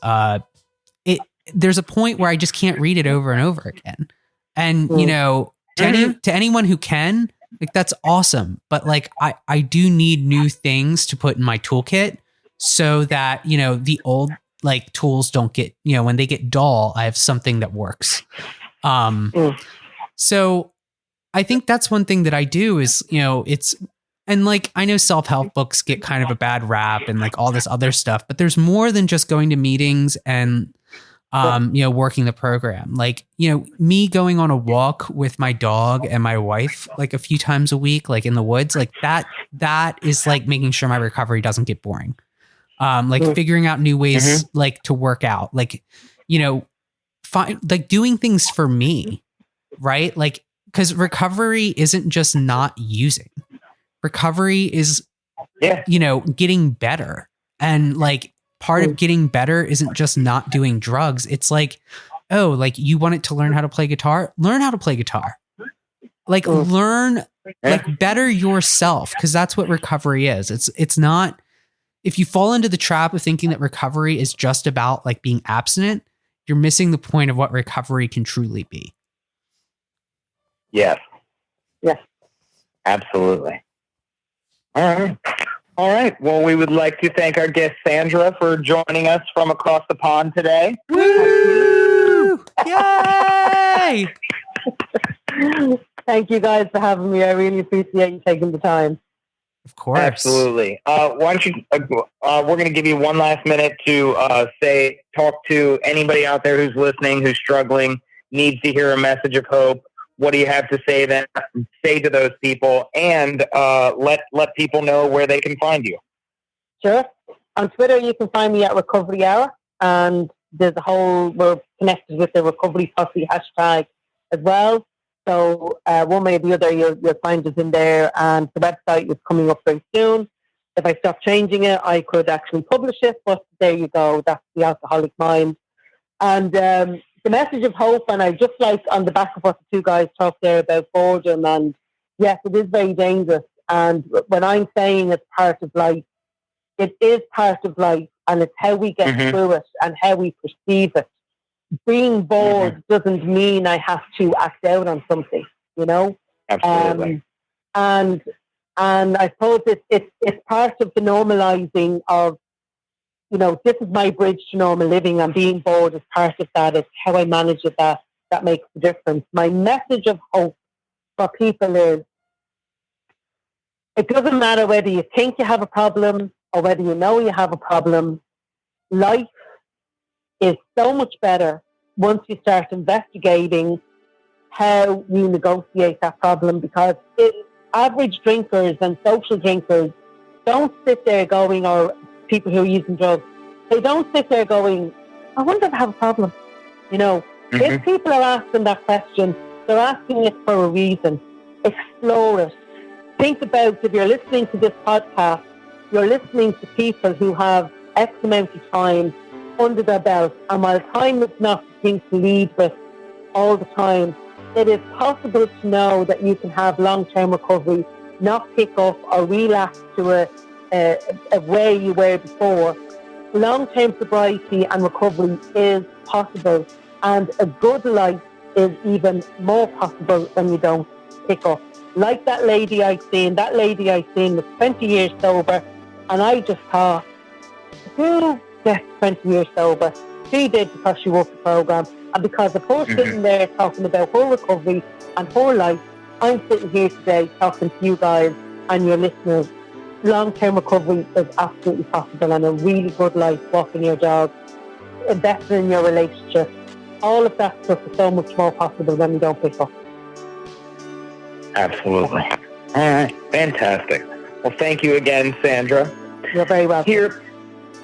Speaker 2: There's a point where I just can't read it over and over again. And, to anyone who can, like, that's awesome. But like, I do need new things to put in my toolkit, so that, the old like tools don't get, when they get dull, I have something that works. So I think that's one thing that I do is, and like, I know self-help books get kind of a bad rap and like all this other stuff, but there's more than just going to meetings and, working the program. Like, me going on a walk with my dog and my wife, like a few times a week, like in the woods, like that is like making sure my recovery doesn't get boring. Figuring out new ways, like, to work out, like, doing things for me, right? Like, because recovery isn't just not using. Recovery is, getting better. And like, part of getting better isn't just not doing drugs. It's like, oh, like, you wanted to learn how to play guitar? Learn how to play guitar. Like, learn, like, better yourself. Cause that's what recovery is. It's not, if you fall into the trap of thinking that recovery is just about like being abstinent, you're missing the point of what recovery can truly be.
Speaker 1: Yes. Yes. Absolutely. All right. Well, we would like to thank our guest, Sandra, for joining us from across the pond today.
Speaker 2: Woo! Yay!
Speaker 3: Thank you guys for having me. I really appreciate you taking the time.
Speaker 2: Of course.
Speaker 1: Absolutely. Why don't you, we're going to give you one last minute to talk to anybody out there who's listening, who's struggling, needs to hear a message of hope. What do you have to say to those people, and let people know where they can find you?
Speaker 3: Sure. On Twitter, you can find me at Recovery Hour, and we're connected with the Recovery Posse hashtag as well. So one way or the other, you'll find us in there, and the website is coming up very soon. If I stop changing it, I could actually publish it, but there you go. That's the Alcoholic Mind. And the message of hope, and I just like on the back of what the two guys talked there about boredom, and yes, it is very dangerous. And when I'm saying it's part of life, it is part of life, and it's how we get through it and how we perceive it. Being bored doesn't mean I have to act out on something, you know?
Speaker 1: Absolutely.
Speaker 3: And I suppose it's part of the normalizing of, you know, this is my bridge to normal living, and being bored is part of that. It's how I manage it that makes the difference. My message of hope for people is, it doesn't matter whether you think you have a problem or whether you know you have a problem. Life is so much better once you start investigating how you negotiate that problem, because average drinkers and social drinkers don't sit there going, or people who are using drugs, they don't sit there going, I wonder if I have a problem. You know, if people are asking that question, they're asking it for a reason. Explore it. Think about, if you're listening to this podcast, you're listening to people who have X amount of time under their belt, and while time is not the thing to lead with all the time, it is possible to know that you can have long-term recovery, not pick up or relapse to a way you were before. Long-term sobriety and recovery is possible, and a good life is even more possible when you don't pick up. Like that lady I seen was 20 years sober, and I just thought, who gets 20 years sober? She did, because she worked the program, and because of her sitting there talking about her recovery and her life, I'm sitting here today talking to you guys and your listeners. Long-term recovery is absolutely possible, and a really good life, walking your dog, investing in your relationship. All of that stuff is so much more possible when you don't pick up.
Speaker 1: Absolutely. All right. Fantastic. Well, thank you again, Sandra.
Speaker 3: You're very welcome.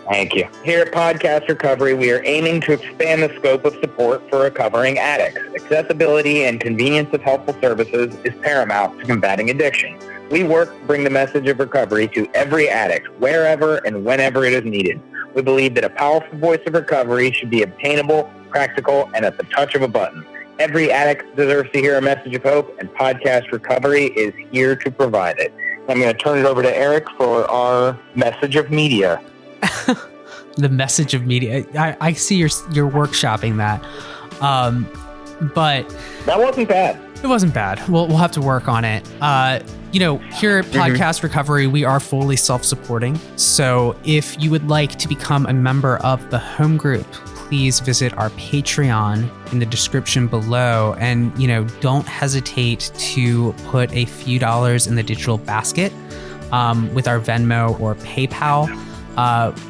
Speaker 1: Thank you. Here at Podcast Recovery, we are aiming to expand the scope of support for recovering addicts. Accessibility and convenience of helpful services is paramount to combating addiction. We work to bring the message of recovery to every addict, wherever and whenever it is needed. We believe that a powerful voice of recovery should be obtainable, practical, and at the touch of a button. Every addict deserves to hear a message of hope, and Podcast Recovery is here to provide it. I'm going to turn it over to Eric for our message of media.
Speaker 2: The message of media. I see you're workshopping that. But
Speaker 1: that wasn't bad.
Speaker 2: It wasn't bad. We'll have to work on it. Here at Podcast Recovery, we are fully self-supporting. So if you would like to become a member of the home group, please visit our Patreon in the description below. And, don't hesitate to put a few dollars in the digital basket with our Venmo or PayPal.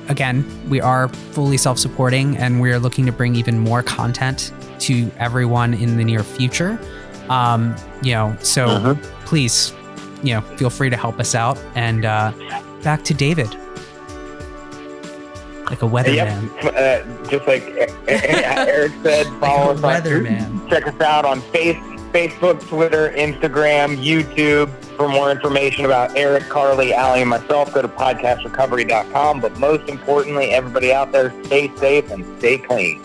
Speaker 2: Again, we are fully self-supporting, and we're looking to bring even more content to everyone in the near future. Please, feel free to help us out. And back to David. Like a weatherman.
Speaker 1: Yep. Just like Eric said, follow us on
Speaker 2: weatherman.
Speaker 1: Check us out on Facebook, Twitter, Instagram, YouTube. For more information about Eric, Carly, Allie, and myself, go to podcastrecovery.com. But most importantly, everybody out there, stay safe and stay clean.